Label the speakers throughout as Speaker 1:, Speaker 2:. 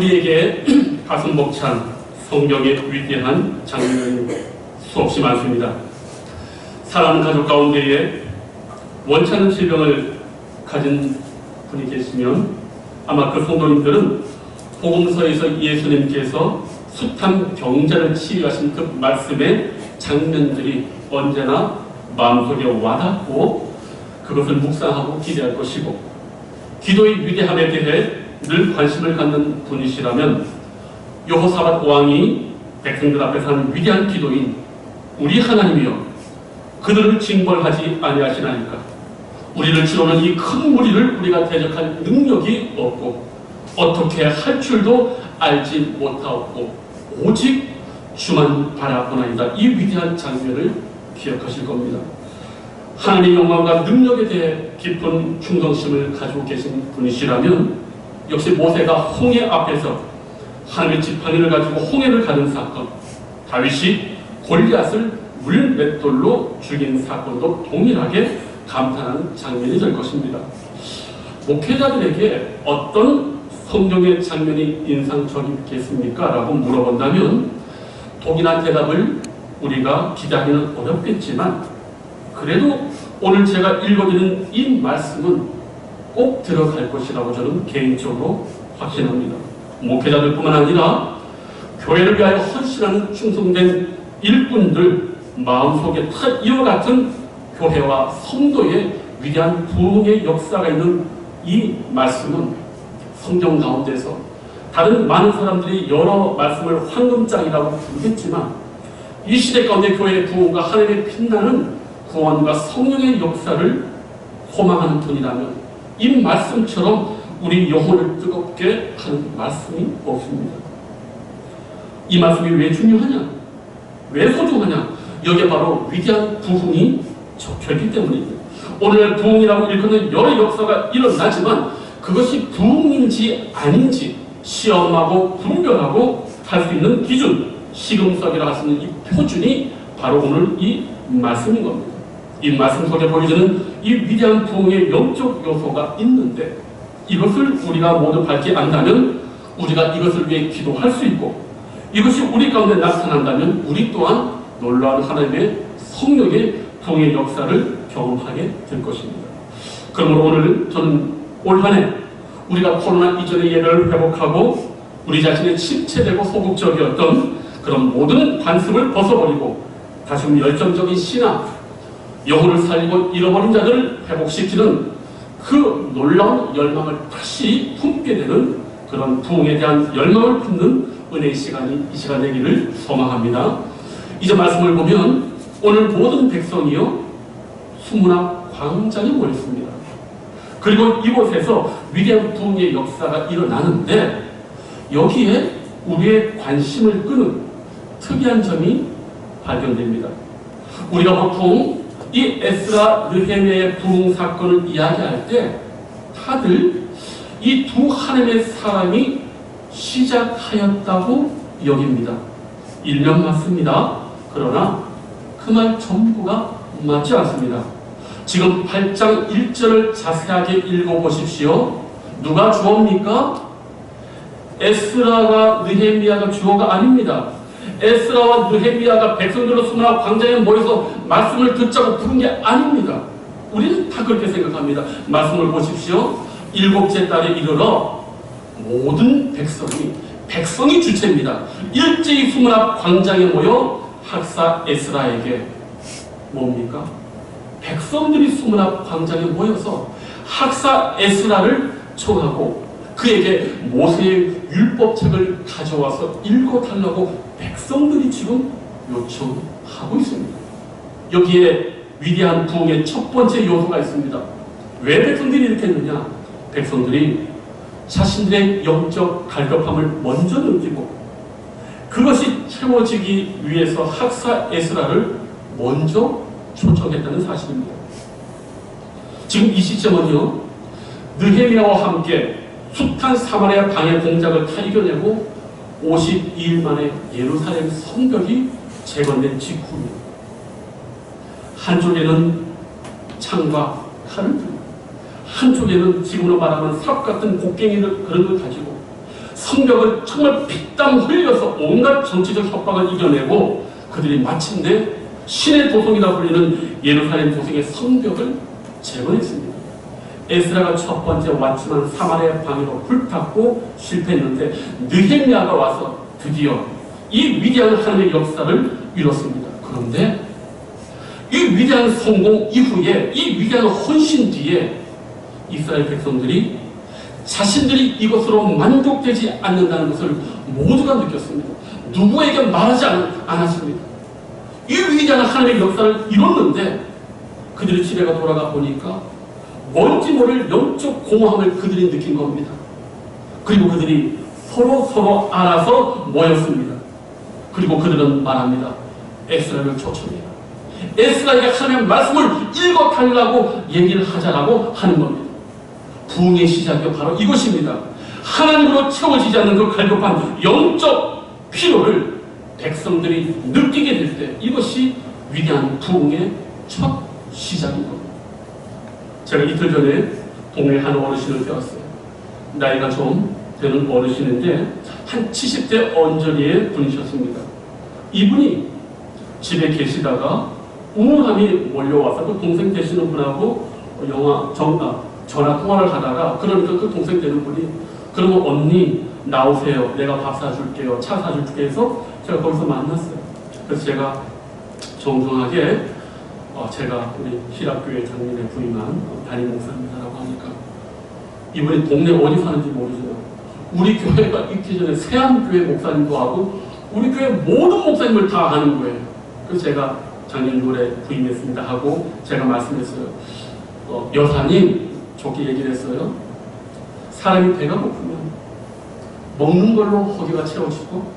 Speaker 1: 우리에게 가슴 벅찬 성경의 위대한 장면이 수없이 많습니다. 사랑하는 가족 가운데에 원치 않는 질병을 가진 분이 계시면 아마 그 성도님들은 복음서에서 예수님께서 숱한 병자를 치유하신 그 말씀의 장면들이 언제나 마음속에 와닿고 그것을 묵상하고 기대할 것이고, 기도의 위대함에 대해 늘 관심을 갖는 분이시라면 여호사밧 왕이 백성들 앞에서 하는 위대한 기도인 우리 하나님이여 그들을 징벌하지 아니하시나이까. 우리를 치러오는 이 큰 무리를 우리가 대적할 능력이 없고 어떻게 할 줄도 알지 못하옵고 오직 주만 바라보나이다. 이 위대한 장면을 기억하실 겁니다. 하나님의 영광과 능력에 대해 깊은 충성심을 가지고 계신 분이시라면 역시 모세가 홍해 앞에서 하나님의 지팡이를 가지고 홍해를 가는 사건, 다윗이 골리앗을 물맷돌로 죽인 사건도 동일하게 감탄하는 장면이 될 것입니다. 목회자들에게 어떤 성경의 장면이 인상적이겠습니까? 라고 물어본다면 독일한 대답을 우리가 기대하기는 어렵겠지만, 그래도 오늘 제가 읽어드리는 이 말씀은 꼭 들어갈 것이라고 저는 개인적으로 확신합니다. 목회자들뿐만 아니라 교회를 위하여 헌신하는 충성된 일꾼들 마음속에 다 이와 같은 교회와 성도의 위대한 부흥의 역사가 있는 이 말씀은 성경 가운데서 다른 많은 사람들이 여러 말씀을 황금장이라고 부르겠지만 이 시대 가운데 교회의 부흥과 하나님의 빛나는 구원과 성령의 역사를 소망하는 분이라면 이 말씀처럼 우리 영혼을 뜨겁게 하는 말씀이 없습니다. 이 말씀이 왜 중요하냐? 왜 소중하냐? 여기에 바로 위대한 부흥이 적혀있기 때문입니다. 오늘 부흥이라고 일컫는 여러 역사가 일어나지만 그것이 부흥인지 아닌지 시험하고 분별하고 할 수 있는 기준, 시금석이라 할 수 있는 이 표준이 바로 오늘 이 말씀인 겁니다. 이 말씀 속에 보여주는 이 위대한 부흥의 영적 요소가 있는데 이것을 우리가 모두 밝게 안다면 우리가 이것을 위해 기도할 수 있고 이것이 우리 가운데 나타난다면 우리 또한 놀라운 하나님의 성령의 부흥의 역사를 경험하게 될 것입니다. 그러므로 오늘 저는 올 한 해 우리가 코로나 이전의 예배를 회복하고 우리 자신의 침체되고 소극적이었던 그런 모든 관습을 벗어버리고 다시금 열정적인 신앙, 영혼을 살리고 잃어버린 자들을 회복시키는 그 놀라운 열망을 다시 품게 되는 그런 부흥에 대한 열망을 품는 은혜의 시간이 이 시간 되기를 소망합니다. 이제 말씀을 보면 오늘 모든 백성이요 수문학 광장에 모였습니다. 그리고 이곳에서 위대한 부흥의 역사가 일어나는데 여기에 우리의 관심을 끄는 특이한 점이 발견됩니다. 우리가 보통 이 에스라 느헤미야의 부흥 사건을 이야기할 때 다들 이 두 하나님의 사람이 시작하였다고 여깁니다. 일면 맞습니다. 그러나 그 말 전부가 맞지 않습니다. 지금 8장 1절을 자세하게 읽어보십시오. 누가 주어입니까? 에스라와 느헤미야가 주어가 아닙니다. 에스라와 느헤미야가 백성들로 수문학 광장에 모여서 말씀을 듣자고 부른 게 아닙니다. 우리는 다 그렇게 생각합니다. 말씀을 보십시오. 7째 달에 이르러 모든 백성이 주체입니다. 일제히 수문학 광장에 모여 학사 에스라에게 뭡니까? 백성들이 수문학 광장에 모여서 학사 에스라를 청하고 그에게 모세의 율법책을 가져와서 읽어달라고 백성들이 지금 요청하고 있습니다. 여기에 위대한 부흥의 첫 번째 요소가 있습니다. 왜 백성들이 이렇게 했느냐? 백성들이 자신들의 영적 갈급함을 먼저 느끼고 그것이 채워지기 위해서 학사 에스라를 먼저 초청했다는 사실입니다. 지금 이 시점은요 느헤미야와 함께 숱한 사마리아 방해 공작을 다 이겨내고 52일 만에 예루살렘 성벽이 재건된 직후입니다. 한쪽에는 창과 칼을 들고 한쪽에는 지금으로 말하면 삽 같은 곡괭이를 그릇을 가지고 성벽을 정말 피땀 흘려서 온갖 정치적 협박을 이겨내고 그들이 마침내 신의 도성이라 불리는 예루살렘 도성의 성벽을 재건했습니다. 에스라가 첫 번째 왔지만 사마리아 방위로 불탔고 실패했는데 느헤미야가 와서 드디어 이 위대한 하나님의 역사를 이뤘습니다. 그런데 이 위대한 성공 이후에, 이 위대한 헌신 뒤에 이스라엘 백성들이 자신들이 이것으로 만족되지 않는다는 것을 모두가 느꼈습니다. 누구에게 말하지 않았습니다. 이 위대한 하나님의 역사를 이뤘는데 그들이 집에 돌아가 보니까 뭔지 모를 영적 공허함을 그들이 느낀 겁니다. 그리고 그들이 서로 알아서 모였습니다. 그리고 그들은 말합니다. 에스라를 초청해라. 에스라에게 하나님의 말씀을 읽어달라고 얘기를 하자라고 하는 겁니다. 부흥의 시작이 바로 이것입니다. 하나님으로 채워지지 않는 그 갈급한 영적 필요를 백성들이 느끼게 될 때 이것이 위대한 부흥의 첫 시작인 겁니다. 제가 이틀 전에 동네 한 어르신을 배웠어요. 나이가 좀 되는 어르신인데 한 70대 언저리의 분이셨습니다. 이분이 집에 계시다가 우울함이 몰려와서 그 동생 되시는 분하고 전화 통화를 하다가 그러니까 그 동생 되는 분이 그러면 언니 나오세요. 내가 밥 사줄게요. 차 사줄게 해서 제가 거기서 만났어요. 그래서 제가 정중하게 제가 우리 희락교회 장님의 부임한 담임 목사입니다라고 하니까 이분이 동네 어디 사는지 모르지만 우리 교회가 있기 전에 세안교회 목사님도 하고 우리 교회 모든 목사님을 다 아는 거예요. 그래서 제가 작년 6월에 부임했습니다 하고 제가 말씀했어요. 여사님 좋게 얘기를 했어요. 사람이 배가 고프면 먹는 걸로 허기가 채워지고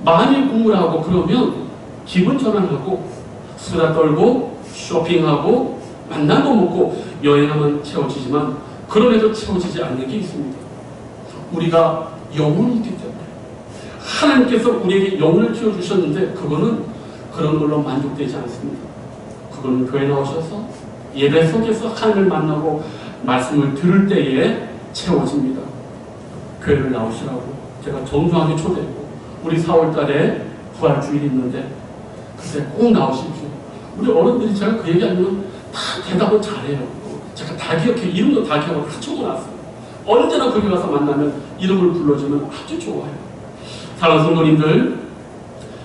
Speaker 1: 많이 우울하고 그러면 기분 전환하고 수다 떨고 쇼핑하고 만나도 먹고 여행하면 채워지지만 그런 애도 채워지지 않는 게 있습니다. 우리가 영혼이 있기 때문에 하나님께서 우리에게 영혼을 키워주셨는데 그거는 그런 걸로 만족되지 않습니다. 그거는 교회 나오셔서 예배 속에서 하나님을 만나고 말씀을 들을 때에 채워집니다. 교회를 나오시라고 제가 정중하게 초대했고 우리 4월달에 부활주일이 있는데 그때 꼭 나오십시오. 우리 어른들이 제가 그 얘기하면 다 대답을 잘해요. 제가 다 기억해요. 이름도 다 기억하고 다 적어놨어요. 언제나 거기 가서 만나면 이름을 불러주면 아주 좋아요. 사랑하는 성도님들,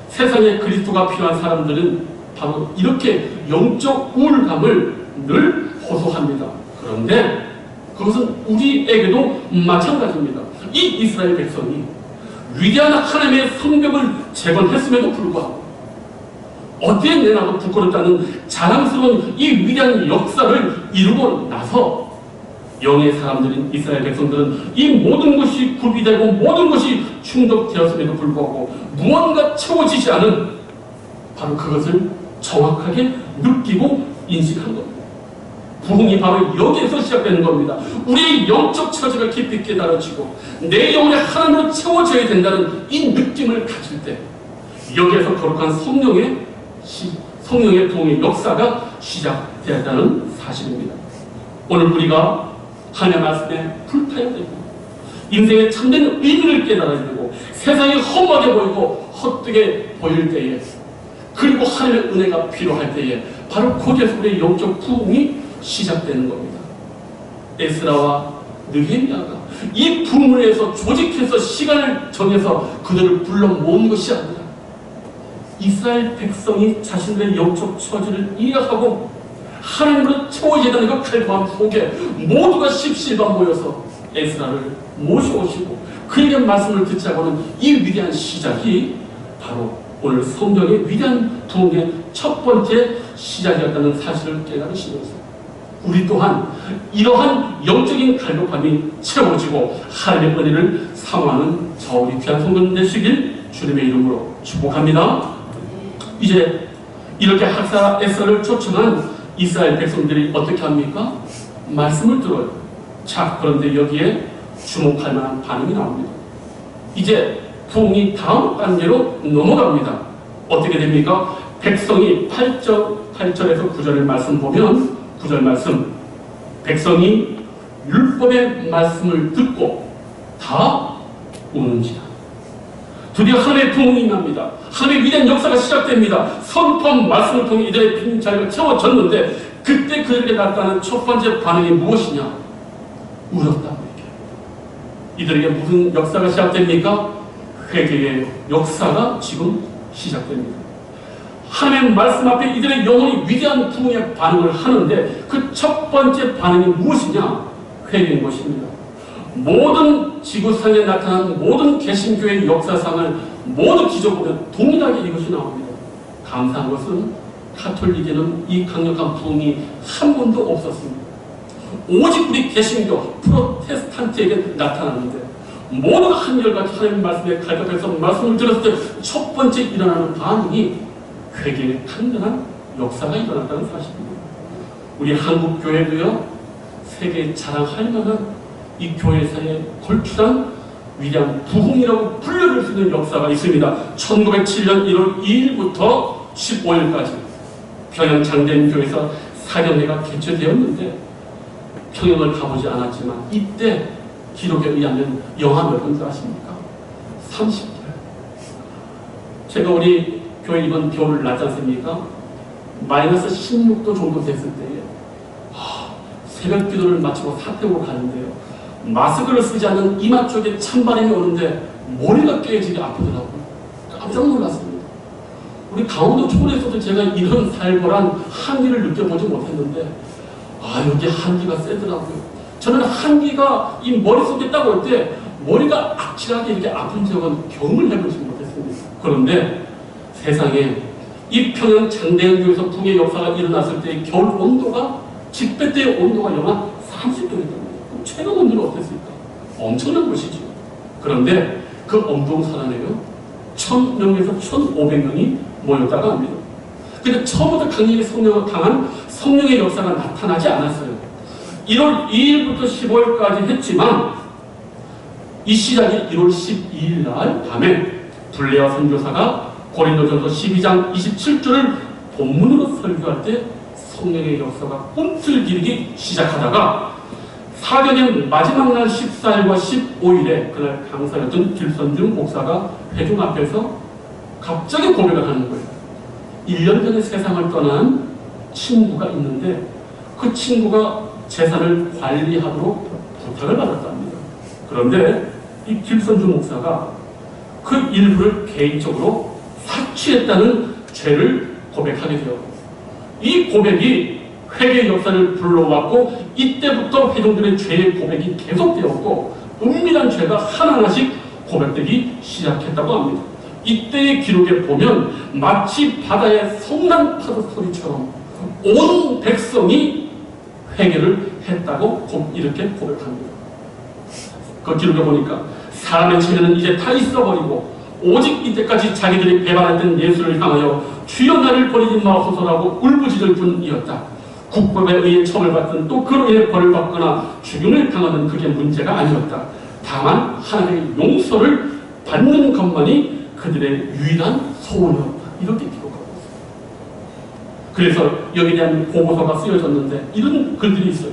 Speaker 1: 세상에 그리스도가 필요한 사람들은 바로 이렇게 영적 우울감을 늘 호소합니다. 그런데 그것은 우리에게도 마찬가지입니다. 이 이스라엘 백성이 위대한 하나님의 성벽을 재건했음에도 불구하고 어디에 내놔도 부끄럽지 않은 자랑스러운 이 위대한 역사를 이루고 나서 영의 사람들인 이스라엘 백성들은 이 모든 것이 구비되고 모든 것이 충족되었음에도 불구하고 무언가 채워지지 않은 바로 그것을 정확하게 느끼고 인식한 겁니다. 부흥이 바로 여기에서 시작되는 겁니다. 우리의 영적 처지가 깊이 깨달아지고 내 영혼이 하나님으로 채워져야 된다는 이 느낌을 가질 때 여기에서 거룩한 성령의 부흥의 역사가 시작되었다는 사실입니다. 오늘 우리가 하나님의 말씀에 불타야 되고 인생의 참된 의미를 깨달아야 되고 세상이 험하게 보이고 헛되게 보일 때에 그리고 하나님의 은혜가 필요할 때에 바로 거기에서 우리의 영적 부흥이 시작되는 겁니다. 에스라와 느헤미야가 이 부흥을 위해서 조직해서 시간을 정해서 그들을 불러 모은 것이 아니라 이스라엘 백성이 자신들의 영적 처지를 이해하고 하나님으로 채워져야 되는 그 갈급한 속에 모두가 십실반 모여서 에스라를 모셔오시고 그에게 말씀을 듣자고는 이 위대한 시작이 바로 오늘 성경의 위대한 부흥의 첫 번째 시작이었다는 사실을 깨달으시면서 우리 또한 이러한 영적인 갈급함이 채워지고 하나님의 은혜를 사모하는 저 우리 귀한 성도님 되시길 주님의 이름으로 축복합니다. 이제 이렇게 학사 에스라를 초청한 이스라엘 백성들이 어떻게 합니까? 말씀을 들어요. 자, 그런데 여기에 주목할 만한 반응이 나옵니다. 이제 부흥이 다음 단계로 넘어갑니다. 어떻게 됩니까? 백성이 8절에서 9절의 말씀 보면 9절 말씀 백성이 율법의 말씀을 듣고 다 우는지라. 드디어 하나님의 부흥이 임합니다. 하나님의 위대한 역사가 시작됩니다. 선포한 말씀을 통해 이들의 빈 자리가 채워졌는데 그때 그들에게 나타나는 첫 번째 반응이 무엇이냐? 울었다고 얘기해요. 이들에게 무슨 역사가 시작됩니까? 회개의 역사가 지금 시작됩니다. 하나님의 말씀 앞에 이들의 영혼이 위대한 부흥의 반응을 하는데 그 첫 번째 반응이 무엇이냐? 회개인 것입니다. 모든 지구상에 나타난 모든 개신교의 역사상을 모두 뒤져보면 동일하게 이것이 나옵니다. 감사한 것은 가톨릭에는 이 강력한 부흥이 한 번도 없었습니다. 오직 우리 개신교 프로테스탄트에게 나타났는데 모두가 한결같이 하나님 말씀에 갈급해서 말씀을 들었을 때 첫 번째 일어나는 반응이 회개의 탄탄한 역사가 일어났다는 사실입니다. 우리 한국 교회도요, 세계에 자랑할 만한 이 교회사에 걸출한 위대한 부흥이라고 불려줄 수 있는 역사가 있습니다. 1907년 1월 2일부터 15일까지 평양 장대인교회에서 사경회가 개최되었는데 평양을 가보지 않았지만 이때 기록에 의하면 영하 몇 분 줄 아십니까? 30도. 제가 우리 교회 이번 겨울 낮지 않습니까? 마이너스 16도 정도 됐을 때에 새벽 기도를 마치고 사택으로 가는데요. 마스크를 쓰지 않는 이마 쪽에 찬바람이 오는데 머리가 깨지게 아프더라고요. 깜짝 놀랐습니다. 우리 강원도 초원에서도 제가 이런 살벌한 한기를 느껴보지 못했는데 여기 한기가 세더라고요. 저는 한기가 이 머릿속에 딱 올 때 머리가 악질하게 이렇게 아픈 적은 경험을 해보지 못했습니다. 그런데 세상에 이 평양 장대인교회에서 붕의 역사가 일어났을 때 겨울 온도가 집회 때의 온도가 영하 30도였답니다. 최고 온도는 어땠을까? 엄청난 것이죠. 그런데 그 엄동산안에요 1000명에서 1500명이 모였다고 합니다. 근데 처음부터 강한 성령의 역사가 나타나지 않았어요. 1월 2일부터 15일까지 했지만 이 시작이 1월 12일 날 밤에 블레어 선교사가 고린도전서 12장 27절을 본문으로 설교할 때 성령의 역사가 꿈틀기르기 시작하다가 사경의 마지막 날 14일과 15일에 그날 강사였던 길선중 목사가 회중 앞에서 갑자기 고백을 하는 거예요. 1년 전에 세상을 떠난 친구가 있는데 그 친구가 재산을 관리하도록 부탁을 받았답니다. 그런데 이 길선중 목사가 그 일부를 개인적으로 사취했다는 죄를 고백하게 되었고 이 고백이 회개의 역사를 불러왔고 이때부터 회중들의 죄의 고백이 계속되었고 은밀한 죄가 하나하나씩 고백되기 시작했다고 합니다. 이때의 기록에 보면 마치 바다의 성난 파도 소리처럼 온 백성이 회개를 했다고 이렇게 고백합니다. 그 기록에 보니까 사람의 체면은 이제 다 있어버리고 오직 이때까지 자기들이 배반했던 예수를 향하여 주여 나를 버리지 마소서라고 울부짖을 뿐이었다. 국법에 의해 처벌받든 또 그로 인해 벌을 받거나 죽임을 당하는 그게 문제가 아니었다. 다만 하나님의 용서를 받는 것만이 그들의 유일한 소원이었다. 이렇게 기록하고 있습니다. 그래서 여기에 대한 보고서가 쓰여졌는데 이런 글들이 있어요.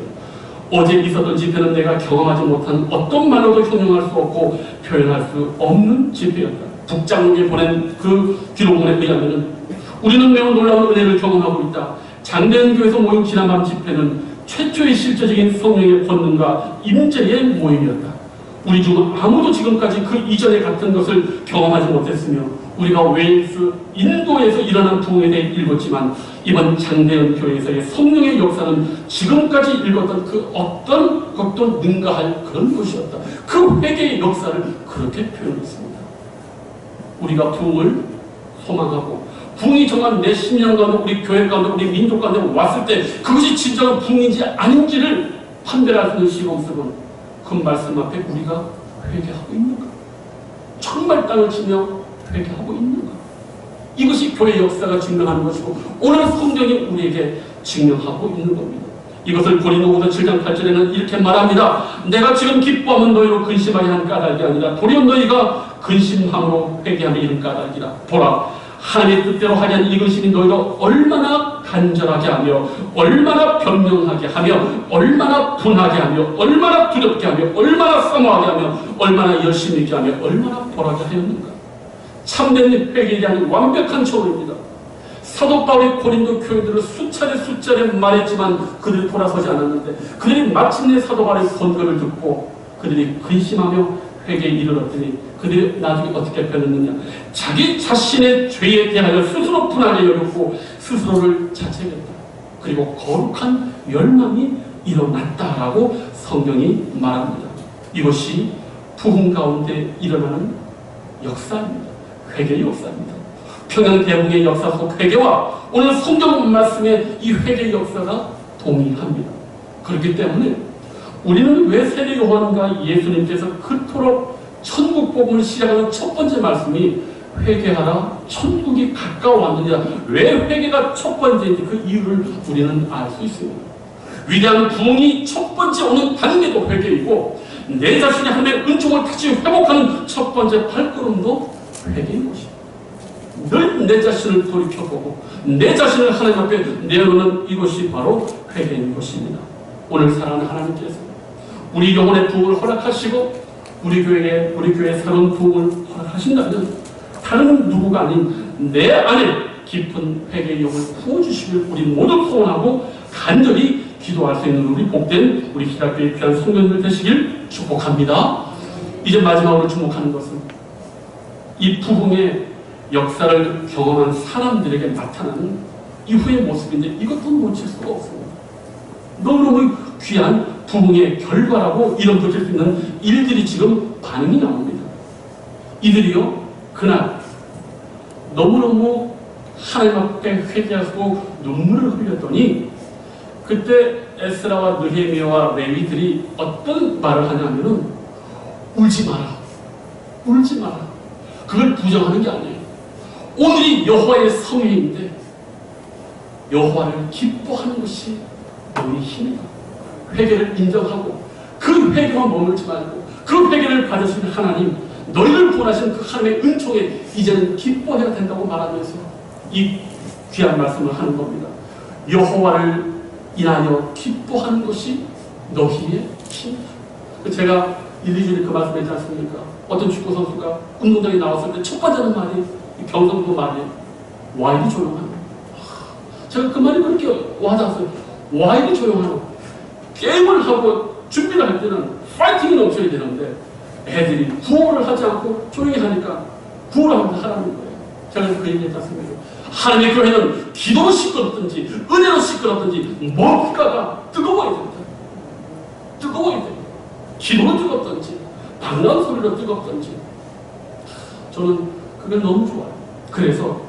Speaker 1: 어제 있었던 집회는 내가 경험하지 못한 어떤 말로도 형용할 수 없고 표현할 수 없는 집회였다. 북장로에 보낸 그 기록문에 의하면 우리는 매우 놀라운 은혜를 경험하고 있다. 장대인교회에서 모인 지난밤 집회는 최초의 실제적인 성령의 권능과 임재의 모임이었다. 우리 중 아무도 지금까지 그 이전에 같은 것을 경험하지 못했으며 우리가 웨일스, 인도에서 일어난 부흥에 대해 읽었지만 이번 장대인 교회에서의 성령의 역사는 지금까지 읽었던 그 어떤 것도 능가할 그런 것이었다. 그 회개의 역사를 그렇게 표현했습니다. 우리가 부흥을 소망하고 부흥이 정말 내 심령 가운데 우리 교회 가운데 우리 민족 가운데 왔을 때 그것이 진정한 부흥인지 아닌지를 판별할 수 있는 시공습은 그 말씀 앞에 우리가 회개하고 있는가? 정말 땅을 치며 회개하고 있는가? 이것이 교회 역사가 증명하는 것이고 오늘 성경이 우리에게 증명하고 있는 겁니다. 이것을 고린도후서 7장 8절에는 이렇게 말합니다. 내가 지금 기뻐하면 너희로 근심하게 한 까닭이 아니라 도리어 너희가 근심함으로 회개하며 이른 까닭이라. 보라, 하나님의 뜻대로 하지 않는 이것이 너희가 얼마나 간절하게 하며 얼마나 변명하게 하며 얼마나 분하게 하며 얼마나 두렵게 하며 얼마나 사모하게 하며 얼마나 열심히 있게 하며 얼마나 벌하게 하였는가. 참된 회개에 대한 완벽한 조언입니다. 사도 바울이 고린도 교인들을 수차례 말했지만 그들이 돌아서지 않았는데 그들이 마침내 사도 바울의 권고를 듣고 그들이 근심하며 회개에 이르렀더니 그들이 나중에 어떻게 변했느냐. 자기 자신의 죄에 대하여 스스로 분하게 여겼고 스스로를 자책했다. 그리고 거룩한 멸망이 일어났다라고 성경이 말합니다. 이것이 부흥 가운데 일어나는 역사입니다. 회개의 역사입니다. 평양대붕의 역사 속 회개와 오늘 성경 말씀의 이 회개의 역사가 동일합니다. 그렇기 때문에 우리는 왜 세례 요한과 예수님께서 그토록 천국 복음을 시작하는 첫 번째 말씀이 회개하라 천국이 가까워왔느냐, 왜 회개가 첫 번째인지 그 이유를 우리는 알 수 있습니다. 위대한 부흥이 첫 번째 오는 단계도 회개이고 내 자신이 하나님의 은총을 다시 회복하는 첫 번째 발걸음도 회개인 것입니다. 늘 내 자신을 돌이켜보고 내 자신을 하나님 앞에 내어놓는 이것이 바로 회개인 것입니다. 오늘 사랑하는 하나님께서 우리 영혼의 부흥을 허락하시고 우리 교회에 새로운 부흥을 허락하신다면 다른 누구가 아닌 내 안에 깊은 회개의 영을 부어주시길 우리 모두 소원하고 간절히 기도할 수 있는 우리 복된 우리 기독교의 귀한 성도님들 되시길 축복합니다. 이제 마지막으로 주목하는 것은 이 부흥의 역사를 경험한 사람들에게 나타나는 이후의 모습인데 이것도 놓칠 수가 없습니다. 너무너무 귀한 부흥의 결과라고 이름 붙일 수 있는 일들이 지금 반응이 나옵니다. 이들이요, 그날 너무너무 하나님 앞에 회개하고 눈물을 흘렸더니 그때 에스라와 느헤미야와 레위들이 어떤 말을 하냐면은 울지 마라, 울지 마라. 그걸 부정하는 게 아니에요. 오늘이 여호와의 성회인데 여호와를 기뻐하는 것이 너희 힘이다. 회개를 인정하고 그 회개만 머물지 말고 그 회개를 받으신 하나님, 너희를 구원하신 그 하나님의 은총에 이제는 기뻐해야 된다고 말하면서 이 귀한 말씀을 하는 겁니다. 여호와를 인하여 기뻐하는 것이 너희의 힘이다. 제가 1, 2주일 그 말씀했지 않습니까? 어떤 축구 선수가 운동장에 나왔을 때 첫 번째 하는 말이 경성도 말이 와 이리 조용하노. 제가 그 말이 그렇게 와닿았어요. 와 이리 조용하노. 게임을 하고 준비를 할 때는 파이팅이 넘쳐야 되는데 애들이 구호를 하지 않고 조용히 하니까 구호를 하라는 거예요. 제가 그 얘기 했지 않습니까? 하나님의 교회는 기도로 시끄럽든지 은혜로 시끄럽든지 뭔가가 뜨거워야 된다. 뜨거워야 된다. 기도로 뜨겁든지 반가운 소리로 뜨겁든지 저는 그게 너무 좋아요. 그래서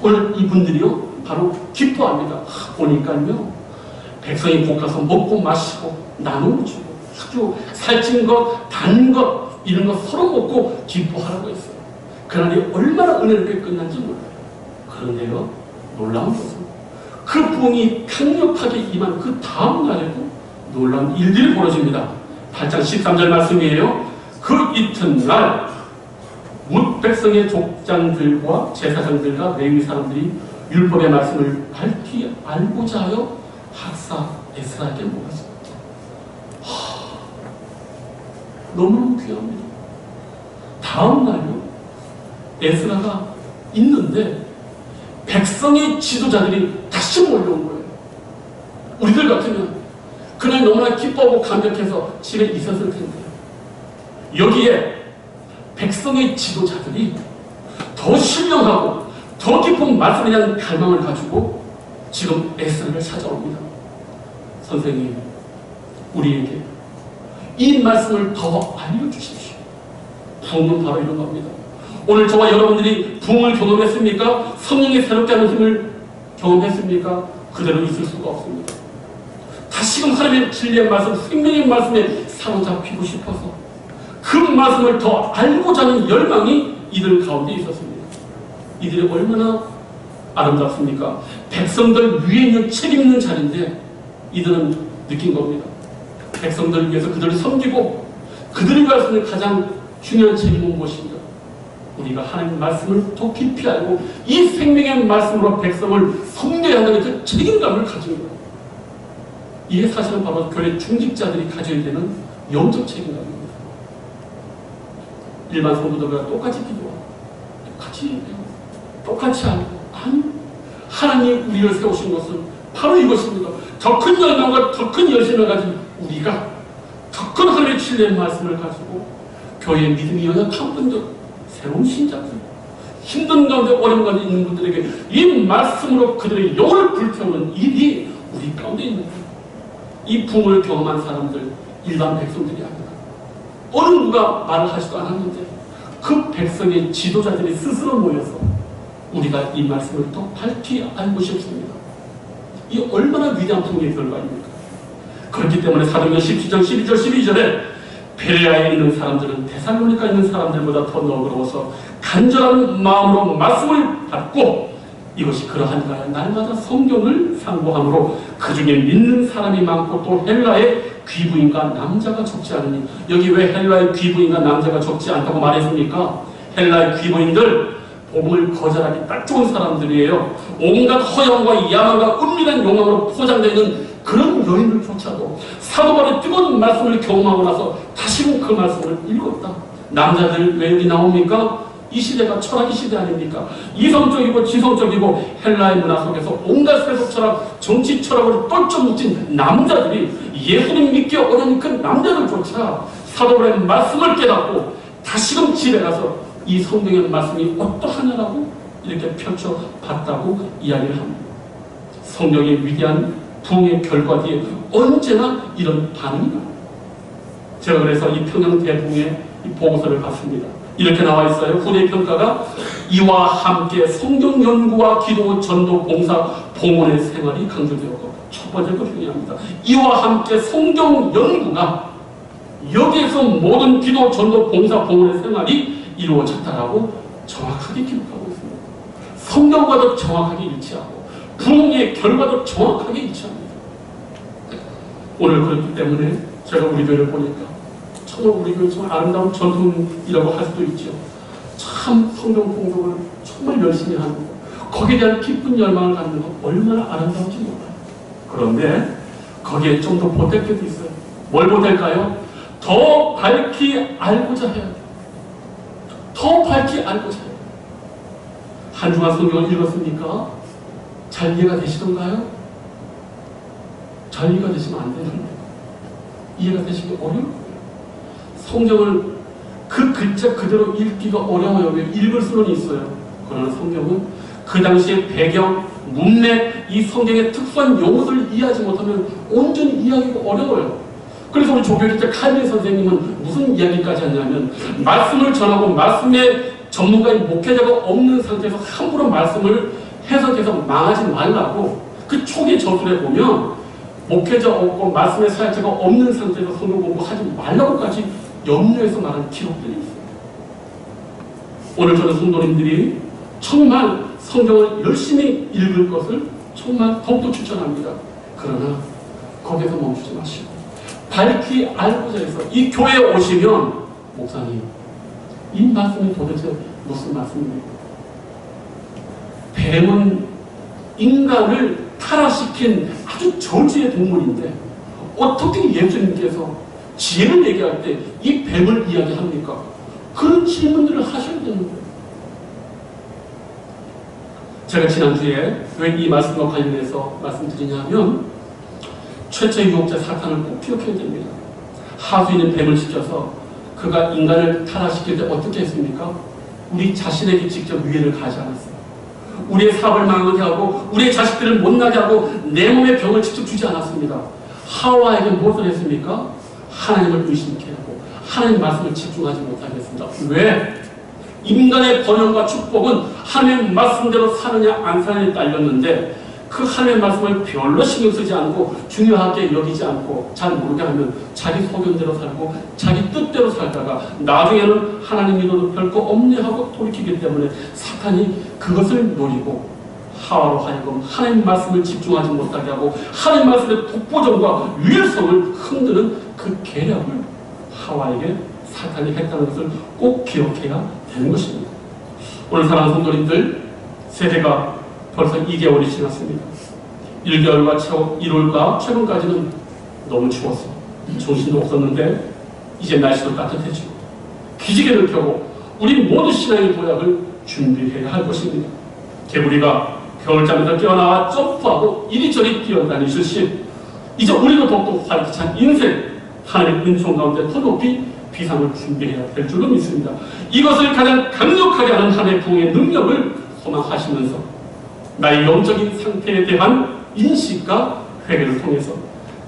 Speaker 1: 오늘 이분들이요 바로 기뻐합니다. 보니까요 백성이 볶아서 먹고 마시고 나누고 주고 아주 살찐 것, 단 것 이런 거 서로 먹고 기뻐하라고 했어요. 그날이 얼마나 은혜롭게 끝난지 몰라요. 그런데요 놀라운 것은 그 부흥이 강력하게 임한 그 다음 날에도 놀라운 일들이 벌어집니다. 8장 13절 말씀이에요. 그 이튿날 뭇 백성의 족장들과 제사장들과 레위 사람들이 율법의 말씀을 밝히 알고자 하여 학사 에스라에게 모였습니다. 너무너무 귀합니다. 다음 날요 에스라가 있는데 백성의 지도자들이 다시 몰려온 거예요. 우리들 같으면 그날 너무나 기뻐하고 감격해서 집에 있었을 텐데 여기에 백성의 지도자들이 더 신령하고 더 깊은 말씀에 대한 갈망을 가지고 지금 에스라를 찾아옵니다. 선생님, 우리에게 이 말씀을 더 알려주십시오. 부흥은 바로 이런 겁니다. 오늘 저와 여러분들이 부흥을 경험했습니까? 성령의 새롭게 하는 힘을 경험했습니까? 그대로 있을 수가 없습니다. 다시금 하나님의 진리의 말씀, 생명의 말씀에 사로잡히고 싶어서 그 말씀을 더 알고자 하는 열망이 이들 가운데 있었습니다. 이들이 얼마나 아름답습니까? 백성들 위에 있는 책 있는 자리인데 이들은 느낀 겁니다. 백성들을 위해서 그들을 섬기고 그들이 갈 수 있는 가장 중요한 책임은 무엇인가? 우리가 하나님 말씀을 더 깊이 알고 이 생명의 말씀으로 백성을 섬겨야 한다는 그 책임감을 가지는 거예요. 이게 사실은 바로 교회 중직자들이 가져야 되는 영적 책임감입니다. 일반 성도들과 똑같이 기도하고 똑같이 알고 하나님이 우리를 세우신 것은 바로 이것입니다. 더 큰 열망과 더 큰 열심을 가진 우리가 더 큰 하나님의 진리의 말씀을 가지고 교회의 믿음이 연약한 분들, 새로운 신자들, 힘든 가운데 어려운 가운데 있는 분들에게 이 말씀으로 그들의 영을 불태우는 일이 우리 가운데 있는 거예요. 이 부흥을 경험한 사람들, 일반 백성들이 아니라 어느 누가 말을 하지도 않았는데 그 백성의 지도자들이 스스로 모여서 우리가 이 말씀을 더 밝히 알고 싶습니다. 이 얼마나 위대한 부흥의 결과입니까? 그렇기 때문에 사도행전 17장 12절 12절에 베레아에 있는 사람들은 데살로니가에 있는 사람들보다 더 너그러워서 간절한 마음으로 말씀을 받고 이것이 그러한가요? 날마다 성경을 상고함으로 그 중에 믿는 사람이 많고 또 헬라의 귀부인과 남자가 적지 않으니 여기 왜 헬라의 귀부인과 남자가 적지 않다고 말했습니까? 헬라의 귀부인들 복음을 거절하기 딱 좋은 사람들이에요. 온갖 허영과 야망과 은밀한 욕망으로 포장되어 있는 그런 여인들조차도 사도 바울의 뜨거운 말씀을 경험하고 나서 다시금 그 말씀을 읽었다. 남자들 왜 여기 나옵니까? 이 시대가 철학의 시대 아닙니까? 이성적이고 지성적이고 헬라의 문화 속에서 온갖 세속 철학, 정치 철학을 똘쩍 묻힌 남자들이 예수님 믿기 어려운 그 남자들조차 사도 바울의 말씀을 깨닫고 다시금 집에 가서 이 성경의 말씀이 어떠하냐라고 이렇게 펼쳐봤다고 이야기를 합니다. 성경의 위대한 부흥의 결과 뒤에 언제나 이런 반응이 나옵니다. 제가 그래서 이 평양 대부흥의 이 보고서를 봤습니다. 이렇게 나와 있어요. 후대 평가가 이와 함께 성경 연구와 기도, 전도, 봉사, 봉헌의 생활이 강조되었고 첫 번째가 중요합니다. 이와 함께 성경 연구가 여기에서 모든 기도, 전도, 봉사, 봉헌의 생활이 이루어졌다라고 정확하게 기록하고 있습니다. 성경과도 정확하게 일치하고 부흥의 결과도 정확하게 일치합니다. 오늘 그렇기 때문에 제가 우리 교회를 보니까 정말 우리 교회 정말 아름다운 전통이라고 할 수도 있죠. 참 성경 공독을 정말 열심히 하는 거, 거기에 대한 기쁜 열망을 갖는 거 얼마나 아름다운지 몰라요. 그런데 거기에 좀 더 보탤 게도 있어요. 뭘 보탤까요? 더 밝히 알고자 해야 돼요. 더 밝히 알고자 해요. 한 주간 성경을 읽었습니까? 잘 이해가 되시던가요? 잘 이해가 되시면 안 되는데 이해가 되시기 어려울 거예요. 성경을 그 글자 그대로 읽기가 어려워요. 왜? 읽을 수는 있어요. 그러나 성경은 그 당시의 배경, 문맥, 이 성경의 특수한 용어들을 이해하지 못하면 온전히 이해하기가 어려워요. 그래서 우리 조교기자 칼빈 선생님은 무슨 이야기까지 하냐면 말씀을 전하고 말씀의 전문가인 목회자가 없는 상태에서 함부로 말씀을 해석해서 망하지 말라고 그 초기 저술에 보면 목회자 없고 말씀의 사역자가 없는 상태에서 성경 공부하지 말라고까지 염려해서 말한 기록들이 있습니다. 오늘 저는 성도님들이 정말 성경을 열심히 읽을 것을 정말 더욱더 추천합니다. 그러나 거기에서 멈추지 마시고 밝히 알고자 해서 이 교회에 오시면 목사님 이 말씀이 도대체 무슨 말씀입니까? 뱀은 인간을 타락시킨 아주 저주의 동물인데 어떻게 예수님께서 지혜를 얘기할 때 이 뱀을 이야기합니까? 그런 질문들을 하셔야 되는 거예요. 제가 지난주에 왜 이 말씀과 관련해서 말씀드리냐면 최초의 유혹자 사탄을 꼭 기억해야 됩니다. 하수인은 뱀을 시켜서 그가 인간을 타락시킬 때 어떻게 했습니까? 우리 자신에게 직접 위해를 가지 않았어요. 우리의 사업을 망하게 하고 우리의 자식들을 못나게 하고 내 몸에 병을 직접 주지 않았습니다. 하와에게 무엇을 했습니까? 하나님을 의심케 하고 하나님 말씀을 집중하지 못하게 했습니다. 왜? 인간의 번영과 축복은 하나님의 말씀대로 사느냐 안 사느냐에 딸렸는데 그 하나님의 말씀을 별로 신경 쓰지 않고 중요하게 여기지 않고 잘 모르게 하면 자기 소견대로 살고 자기 뜻대로 살다가 나중에는 하나님 믿어도 별거 없네 하고 돌이키기 때문에 사탄이 그것을 노리고 하와로 하여금 하나님 말씀을 집중하지 못하게 하고 하나님 말씀의 독보적과 유일성을 흔드는 그 계략을 하와에게 사탄이 했다는 것을 꼭 기억해야 되는 것입니다. 오늘 사랑하는 성도님들, 새해가 벌써 2개월이 지났습니다. 1개월과 1월과 최근까지는 너무 추워서 정신도 없었는데 이제 날씨도 따뜻해지고 기지개를 펴고 우리 모두 신앙의 도약을 준비해야 할 것입니다. 개구리가 겨울잠에서 깨어나와 점프하고 이리저리 뛰어다니듯이 이제 우리도 더욱더 활기찬 인생, 하나님의 은총 가운데 더 높이 비상을 준비해야 될 줄로 믿습니다. 이것을 가장 강력하게 하는 하나님의 부흥의 능력을 소망하시면서 나의 영적인 상태에 대한 인식과 회개를 통해서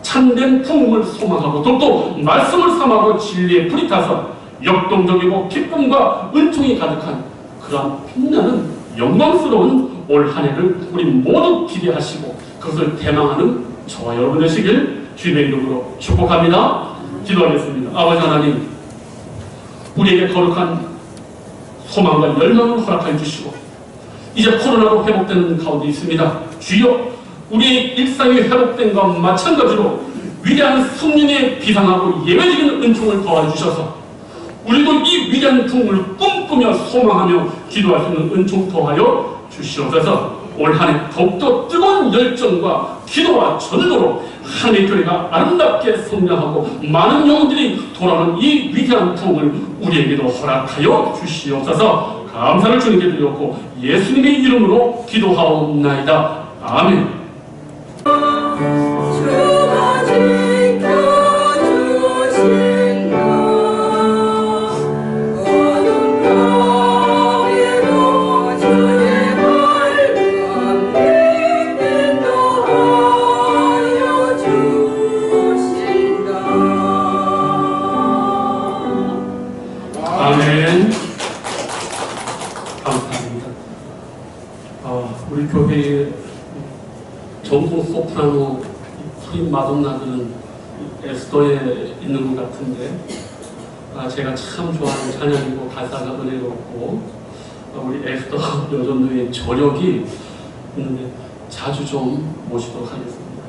Speaker 1: 참된 부흥을 소망하고 또 말씀을 삼하고 진리에 불이 타서 역동적이고 기쁨과 은총이 가득한 그러한 빛나는 영광스러운 올 한 해를 우리 모두 기대하시고 그것을 대망하는 저와 여러분 되시길 주님의 이름으로 축복합니다. 기도하겠습니다. 아버지 하나님, 우리에게 거룩한 소망과 열망을 허락하여 주시고 이제 코로나로 회복되는 가운데 있습니다. 주여, 우리의 일상이 회복된 것과 마찬가지로 위대한 성령의 비상하고 예외적인 은총을 더해주셔서 우리도 이 위대한 부흥을 꿈꾸며 소망하며 기도할 수 있는 은총 더하여 주시옵소서. 올 한 해 더욱더 뜨거운 열정과 기도와 전도로 하나님의 교회가 아름답게 성장하고 많은 영혼들이 돌아오는 이 위대한 부흥을 우리에게도 허락하여 주시옵소서. 감사를 주님께 드렸고 예수님의 이름으로 기도하옵나이다. 아멘. 아멘. 감사합니다. 우리 교회의 전통 소프라노 프린 마돈나들은 에스더에 있는 것 같은데 제가 참 좋아하는 찬양이고 가사가 은혜롭고 우리 에스더 여전도의 저력이 있는데 자주 좀 모시도록 하겠습니다.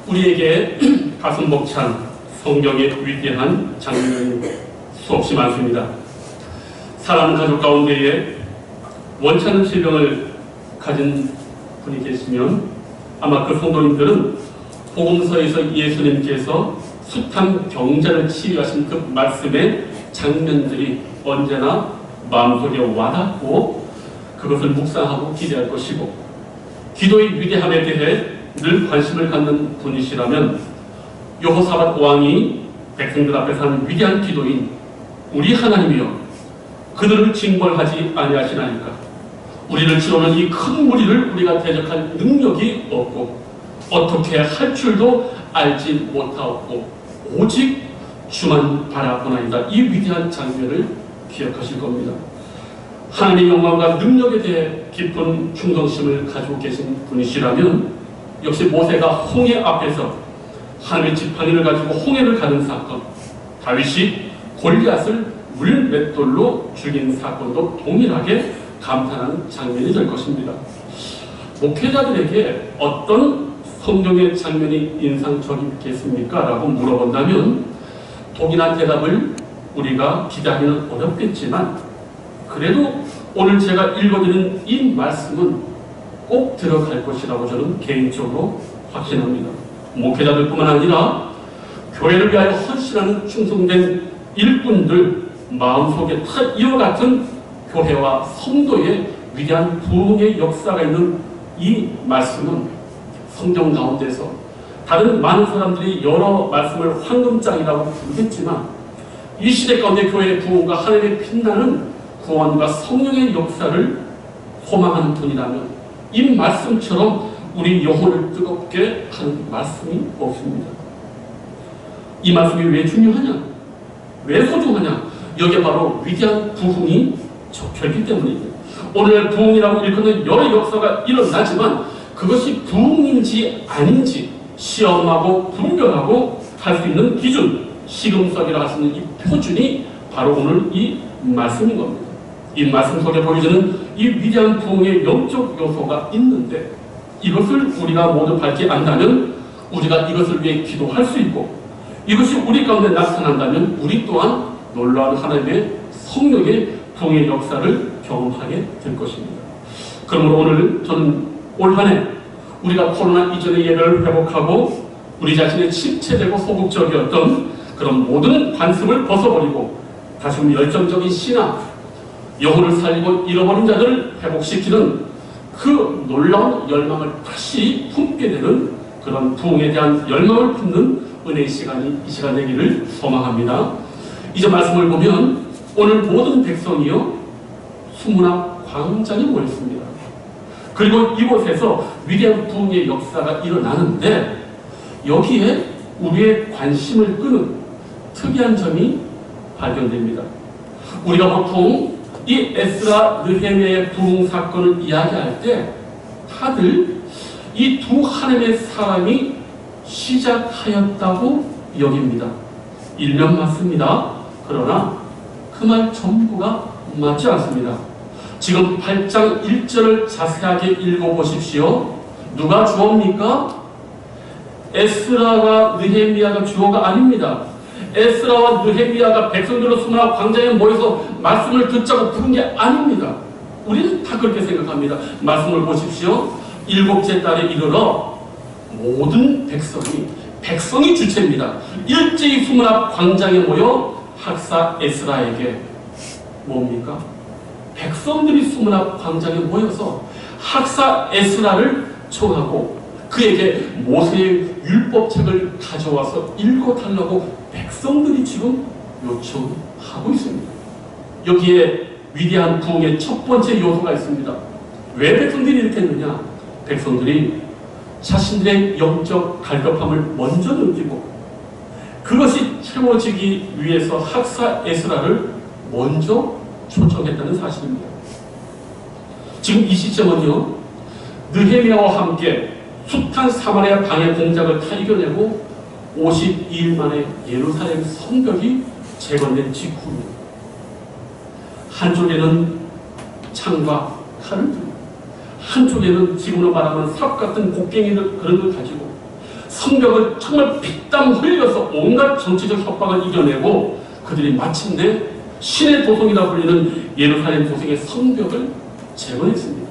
Speaker 1: 우리에게 가슴 벅찬 성경의 위대한 장면이 수없이 많습니다. 사랑하는 가족 가운데에 원치 않는 질병을 가진 분이 계시면 아마 그 성도님들은 복음서에서 예수님께서 숱한 병자를 치유하신 그 말씀의 장면들이 언제나 마음속에 와닿고 그것을 묵상하고 기대할 것이고 기도의 위대함에 대해 늘 관심을 갖는 분이시라면 여호사밧 왕이 백성들 앞에서 하는 위대한 기도인 우리 하나님이여 그들을 징벌하지 아니하시나이까. 우리를 치러오는 이 큰 무리를 우리가 대적할 능력이 없고 어떻게 할 줄도 알지 못하고 오직 주만 바라보나이다. 이 위대한 장면을 기억하실 겁니다. 하나님의 영광과 능력에 대해 깊은 충성심을 가지고 계신 분이시라면 역시 모세가 홍해 앞에서 하나님의 지팡이를 가지고 홍해를 가는 사건, 다윗이 골리앗을 물맷돌로 죽인 사건도 동일하게 감탄하는 장면이 될 것입니다. 목회자들에게 어떤 성경의 장면이 인상적이겠습니까? 라고 물어본다면 독일한 대답을 우리가 기대하기는 어렵겠지만 그래도 오늘 제가 읽어드리는 이 말씀은 꼭 들어갈 것이라고 저는 개인적으로 확신합니다. 목회자들뿐만 아니라 교회를 위하여 헌신하는 충성된 일꾼들 마음속에 다 이와 같은 교회와 성도의 위대한 부흥의 역사가 있는 이 말씀은 성경 가운데서 다른 많은 사람들이 여러 말씀을 황금장이라고 부르겠지만 이 시대 가운데 교회의 부흥과 하나님의 빛나는 구원과 성령의 역사를 소망하는 분이라면 이 말씀처럼 우리 영혼을 뜨겁게 하는 말씀이 없습니다. 이 말씀이 왜 중요하냐? 왜 소중하냐? 여기에 바로 위대한 부흥이 적혀있기 때문입니다. 오늘 부흥이라고 일컫는 여러 역사가 일어나지만 그것이 부흥인지 아닌지 시험하고 분별하고 할 수 있는 기준, 시금석이라 할 수 있는 이 표준이 바로 오늘 이 말씀인 겁니다. 이 말씀 속에 보여지는 이 위대한 부흥의 영적 요소가 있는데 이것을 우리가 모두 밝게 안다면 우리가 이것을 위해 기도할 수 있고 이것이 우리 가운데 나타난다면 우리 또한 놀라운 하나님의 성령의 부흥의 역사를 경험하게 될 것입니다. 그러므로 오늘 저는 올 한 해 우리가 코로나 이전의 예배를 회복하고 우리 자신의 침체되고 소극적이었던 그런 모든 관습을 벗어버리고 다시금 열정적인 신앙, 영혼을 살리고 잃어버린 자들을 회복시키는 그 놀라운 열망을 다시 품게 되는 그런 부흥에 대한 열망을 품는 은혜의 시간이 이 시간 되기를 소망합니다. 이제 말씀을 보면 오늘 모든 백성이요 수문 앞 광장에 모였습니다. 그리고 이곳에서 위대한 부흥의 역사가 일어나는데 여기에 우리의 관심을 끄는 특이한 점이 발견됩니다. 우리가 보통 이 에스라 느헤미야의 부흥 사건을 이야기할 때 다들 이 두 하나님의 사람이 시작하였다고 여깁니다. 일면 맞습니다. 그러나 그 말 전부가 맞지 않습니다. 지금 8장 1절을 자세하게 읽어보십시오. 누가 주어입니까? 에스라와 느헤미야가 주어가 아닙니다. 에스라와 느헤미야가 백성들로 수문화 광장에 모여서 말씀을 듣자고 부른 게 아닙니다. 우리는 다 그렇게 생각합니다. 말씀을 보십시오. 7째 달에 이르러 모든 백성이 주체입니다. 일제히 수문화 광장에 모여 학사 에스라에게 뭡니까? 백성들이 수문화 광장에 모여서 학사 에스라를 청하고 그에게 모세의 율법책을 가져와서 읽어달라고 백성들이 지금 요청하고 있습니다. 여기에 위대한 부흥의 첫 번째 요소가 있습니다. 왜 백성들이 이렇게 했느냐? 백성들이 자신들의 영적 갈급함을 먼저 느끼고 그것이 채워지기 위해서 학사 에스라를 먼저 초청했다는 사실입니다. 지금 이 시점은요, 느헤미야와 함께 숱한 사마리아 방해 공작을 다 이겨내고 52일 만에 예루살렘 성벽이 재건된 직후입니다. 한쪽에는 창과 칼을 들고 한쪽에는 지금으로 말하면 삽 같은 곡괭이를 그런 걸 가지고 성벽을 정말 피땀 흘려서 온갖 정치적 협박을 이겨내고 그들이 마침내 신의 도성이라 불리는 예루살렘 도성의 성벽을 재건했습니다.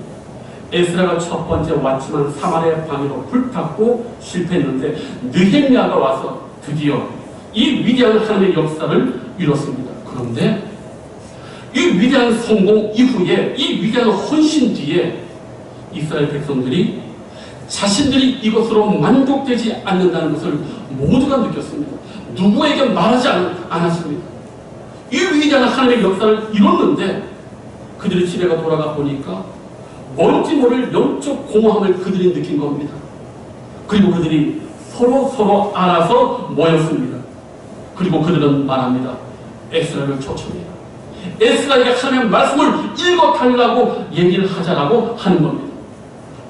Speaker 1: 에스라가 첫 번째 왔지만 사마리아 방해로 불탔고 실패했는데 느헤미야가 와서 드디어 이 위대한 하나님의 역사를 이뤘습니다. 그런데 이 위대한 성공 이후에 이 위대한 헌신 뒤에 이스라엘 백성들이 자신들이 이것으로 만족되지 않는다는 것을 모두가 느꼈습니다. 누구에게 말하지 않았습니다. 이 위대한 하나님의 역사를 이뤘는데 그들이 집에 돌아가 보니까 뭔지 모를 영적 공허함을 그들이 느낀 겁니다. 그리고 그들이 서로 알아서 모였습니다. 그리고 그들은 말합니다. 에스라를 초청해라. 에스라에게 하나님의 말씀을 읽어달라고 얘기를 하자라고 하는 겁니다.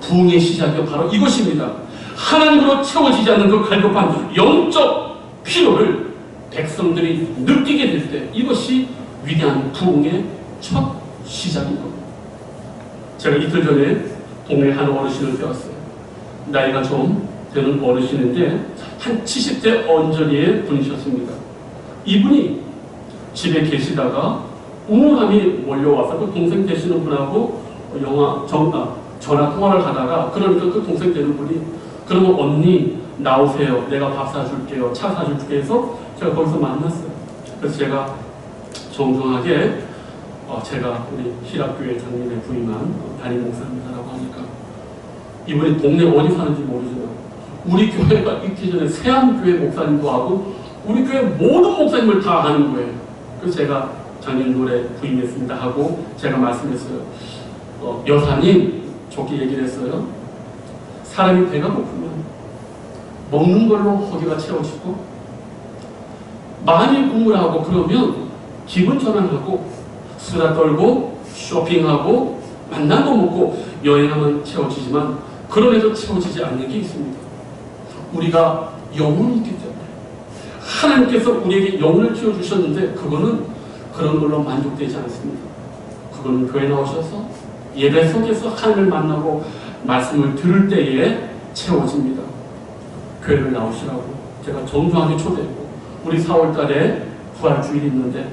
Speaker 1: 부흥의 시작이 바로 이것입니다. 하나님으로 채워지지 않는 그 갈급한 영적 필요를 백성들이 느끼게 될 때 이것이 위대한 부흥의 첫 시작인 겁니다. 제가 이틀 전에 동네 한 어르신을 배웠어요. 나이가 좀 되는 어르신인데 한 70대 언저리의 분이셨습니다. 이분이 집에 계시다가 우울함이 몰려와서 그 동생 되시는 분하고 전화 통화를 하다가 그러니까 그 동생 되는 분이 그러면 언니 나오세요. 내가 밥 사줄게요. 차 사줄게 해서 제가 거기서 만났어요. 그래서 제가 정중하게 제가 우리 희락교회 장님의 부임한 담임 목사입니다라고 하니까 이분이 동네 어디 사는지 모르지만 우리 교회가 있기 전에 세안교회 목사님도 하고 우리 교회 모든 목사님을 다 아는 거예요. 그래서 제가 장님 노래 부임했습니다 하고 제가 말씀했어요. 여사님 좋게 얘기를 했어요. 사람이 배가 고프면 먹는 걸로 허기가 채워지고 많이 우울하고 그러면 기분 전환하고 수다 떨고 쇼핑하고 만나도 먹고 여행하면 채워지지만 그런 해도 채워지지 않는 게 있습니다. 우리가 영혼이 있기 때문에 하나님께서 우리에게 영혼을 키워주셨는데 그거는 그런 걸로 만족되지 않습니다. 그거는 교회 나오셔서 예배 속에서 하나님을 만나고 말씀을 들을 때에 채워집니다. 교회를 나오시라고 제가 정중하게 초대했고 우리 4월달에 부활주일이 있는데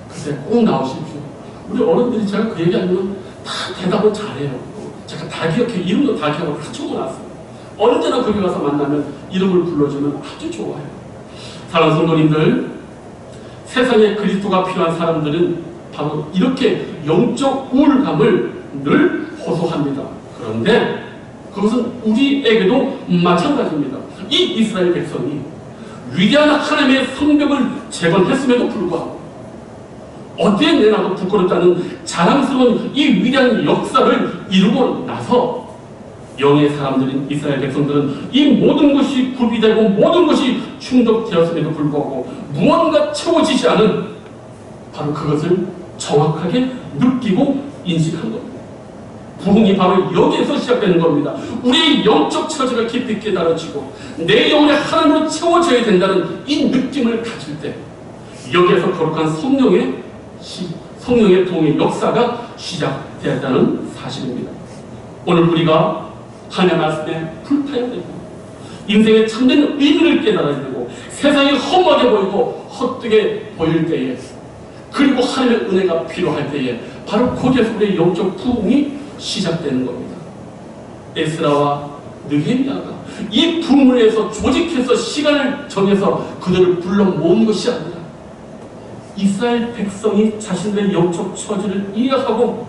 Speaker 1: 그때 꼭 나오십시오. 우리 어른들이 제가 그 얘기하면 다 대답을 잘해요. 제가 다 기억해요. 이름도 다 기억하고 다 적어놨어요. 언제나 거기 가서 만나면 이름을 불러주면 아주 좋아요. 사랑하는 성도님들, 세상에 그리스도가 필요한 사람들은 바로 이렇게 영적 우울감을 늘 호소합니다. 그런데 그것은 우리에게도 마찬가지입니다. 이 이스라엘 백성이 위대한 하나님의 성벽을 재건했음에도 불구하고 어디에 내놔도 부끄럽다는 자랑스러운 이 위대한 역사를 이루고 나서 영의 사람들인 이스라엘 백성들은 이 모든 것이 구비되고 모든 것이 충족되었음에도 불구하고 무언가 채워지지 않은 바로 그것을 정확하게 느끼고 인식한 겁니다. 부흥이 바로 여기에서 시작되는 겁니다. 우리의 영적 처지가 깊이 깨달아지고 내 영혼이 하나님으로 채워져야 된다는 이 느낌을 가질 때 여기에서 거룩한 성령의 동의 역사가 시작되었다는 사실입니다. 오늘 우리가 하나님의 말씀에 불타야 되고 인생의 참된 의미를 깨달아야 되고 세상이 험하게 보이고 헛되게 보일 때에 그리고 하나님의 은혜가 필요할 때에 바로 거기에서 우리의 영적 부흥이 시작되는 겁니다. 에스라와 느헤미야가 이 부흥을 위해서 조직해서 시간을 정해서 그들을 불러 모은 것이 아니라 이스라엘 백성이 자신들의 영적 처지를 이해하고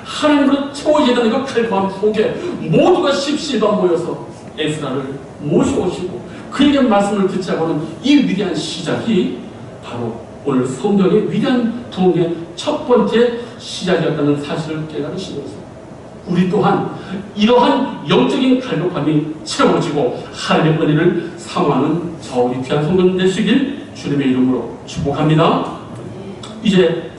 Speaker 1: 하나님으로 채워져야 되는 것 칼럼한 속에 모두가 십실반 모여서 에스라를 모셔오시고 그에게 말씀을 듣자고는 이 위대한 시작이 바로 오늘 성경의 위대한 부흥의 첫 번째 시작이었다는 사실을 깨달으시면서 우리 또한 이러한 영적인 갈급함이 채워지고 하나님의 은혜를 사모하는 저 우리 귀한 성도님 되시길 주님의 이름으로 축복합니다. 이제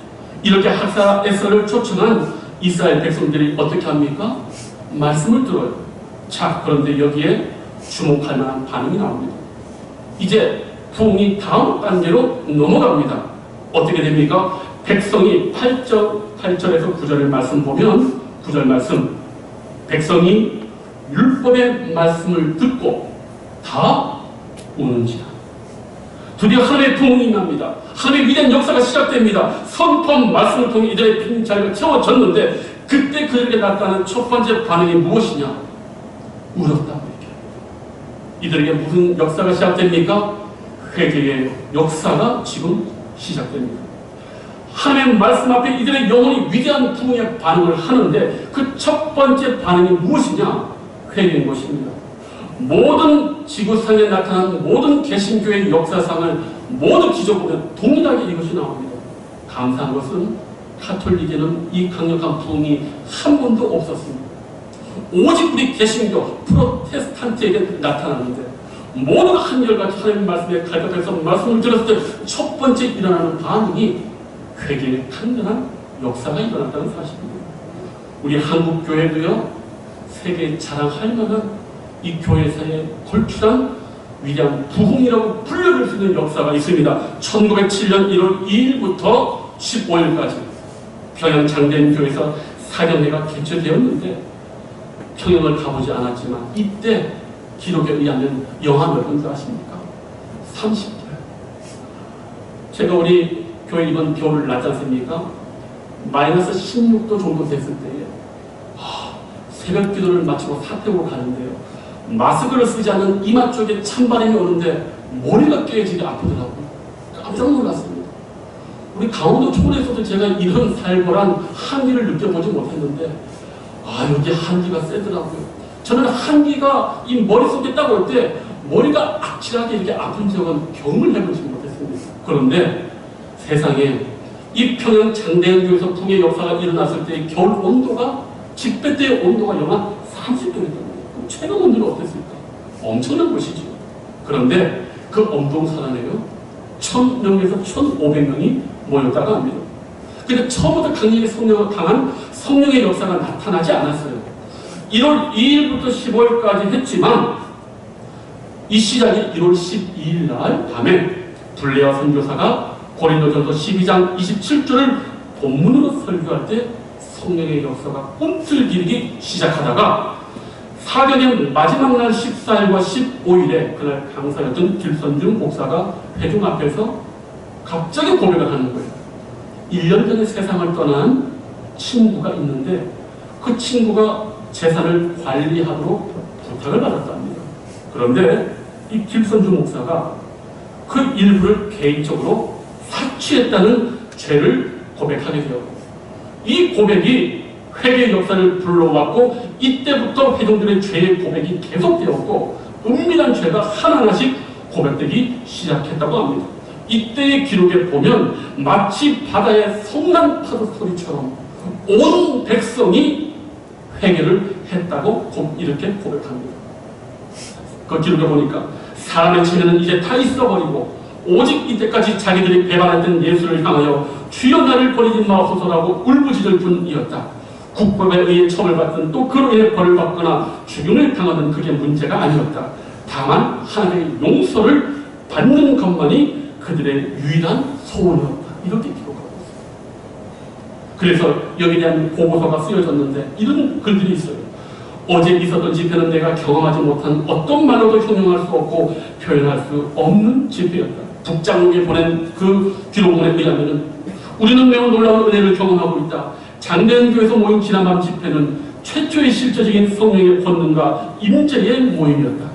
Speaker 1: 이렇게 학사 에스라를 초청한 이스라엘 백성들이 어떻게 합니까? 말씀을 들어요. 자, 그런데 여기에 주목할 만한 반응이 나옵니다. 이제 부흥이 다음 단계로 넘어갑니다. 어떻게 됩니까? 백성이 8절에서 9절의 말씀 보면 9절 말씀, 백성이 율법의 말씀을 듣고 다 우는지라. 드디어 하나님의 부흥이 임합니다. 하나님의 위대한 역사가 시작됩니다. 선포한 말씀을 통해 이들의 빈자리가 채워졌는데 그때 그들에게 나타나는 첫 번째 반응이 무엇이냐? 울었다. 이들에게 무슨 역사가 시작됩니까? 회개의 역사가 지금 시작됩니다. 하나님의 말씀 앞에 이들의 영혼이 위대한 부흥의 반응을 하는데 그 첫 번째 반응이 무엇이냐? 회개인 것입니다. 모든 지구상에 나타난 모든 개신교의 역사상을 모두 뒤져보면 동일하게 이것이 나옵니다. 감사한 것은 가톨릭에는 이 강력한 부흥이 한 번도 없었습니다. 오직 우리 개신교 프로테스탄트에게 나타나는데 모두가 한결같이 하나님의 말씀에 갈급해서 말씀을 들었을 때 첫 번째 일어나는 반응이 회개의 강렬한 역사가 일어났다는 사실입니다. 우리 한국 교회도요, 세계에 자랑할 만한 이 교회사에 걸출한 위대한 부흥이라고 불려줄 수 있는 역사가 있습니다. 1907년 1월 2일부터 15일까지 평양 장대인교회에서 사경회가 개최되었는데 평양을 가보지 않았지만 이때 기록에 의하면 영하 몇 분 줄 아십니까? 30도. 제가 우리 교회 이번 겨울 낮지 않습니까? 마이너스 16도 정도 됐을 때에 새벽 기도를 마치고 사택으로 가는데요. 마스크를 쓰지 않은 이마 쪽에 찬바람이 오는데 머리가 깨지게 아프더라고요. 깜짝 놀랐습니다. 우리 강원도 초원에서도 제가 이런 살벌한 한기를 느껴보지 못했는데 여기 한기가 세더라고요. 저는 한기가 이 머릿속에 딱 올 때 머리가 악칠하게 이렇게 아픈 적은 경험을 해보지 못했습니다. 그런데 세상에 이 평양 장대인교에서 부흥의 역사가 일어났을 때 겨울 온도가 집회 때의 온도가 영하 30도였답니다. 최고 온도는 어땠을까? 엄청난 것이죠. 그런데 그 엄동산안에요 1000명에서 1500명이 모였다고 합니다. 근데 처음부터 강한 성령의 역사가 나타나지 않았어요. 1월 2일부터 15일까지 했지만 이 시작이 1월 12일 날 밤에 블레어 선교사가 고린도전서 12장 27절을 본문으로 설교할 때 성령의 역사가 꿈틀기르기 시작하다가 사경의 마지막 날 14일과 15일에 그날 강사였던 길선중 목사가 회중 앞에서 갑자기 고백을 하는 거예요. 1년 전에 세상을 떠난 친구가 있는데 그 친구가 재산을 관리하도록 부탁을 받았답니다. 그런데 이 김선주 목사가 그 일부를 개인적으로 사취했다는 죄를 고백하게 되었고, 이 고백이 회개의 역사를 불러왔고, 이때부터 회종들의 죄의 고백이 계속되었고 은밀한 죄가 하나하나씩 고백되기 시작했다고 합니다. 이때의 기록에 보면 마치 바다의 성난 파도 소리처럼 온 백성이 회개를 했다고 이렇게 고백합니다. 그 기록에 보니까 사람의 체면은 이제 다 있어버리고 오직 이때까지 자기들이 배반했던 예수를 향하여 주여 나를 버리지 마소서라고 울부짖을 뿐이었다. 국법에 의해 처벌받든 또 그로 인해 벌을 받거나 죽임을 당하든 그게 문제가 아니었다. 다만 하나님의 용서를 받는 것만이 그들의 유일한 소원이었다. 이렇게 기록하고 있습니다. 그래서 여기에 대한 보고서가 쓰여졌는데 이런 글들이 있어요. 어제 있었던 집회는 내가 경험하지 못한 어떤 말로도 형용할 수 없고 표현할 수 없는 집회였다. 북장로에 보낸 그 기록문에 의하면 우리는 매우 놀라운 은혜를 경험하고 있다. 장대현교에서 모인 지난밤 집회는 최초의 실제적인 성령의 권능과 임재의 모임이었다.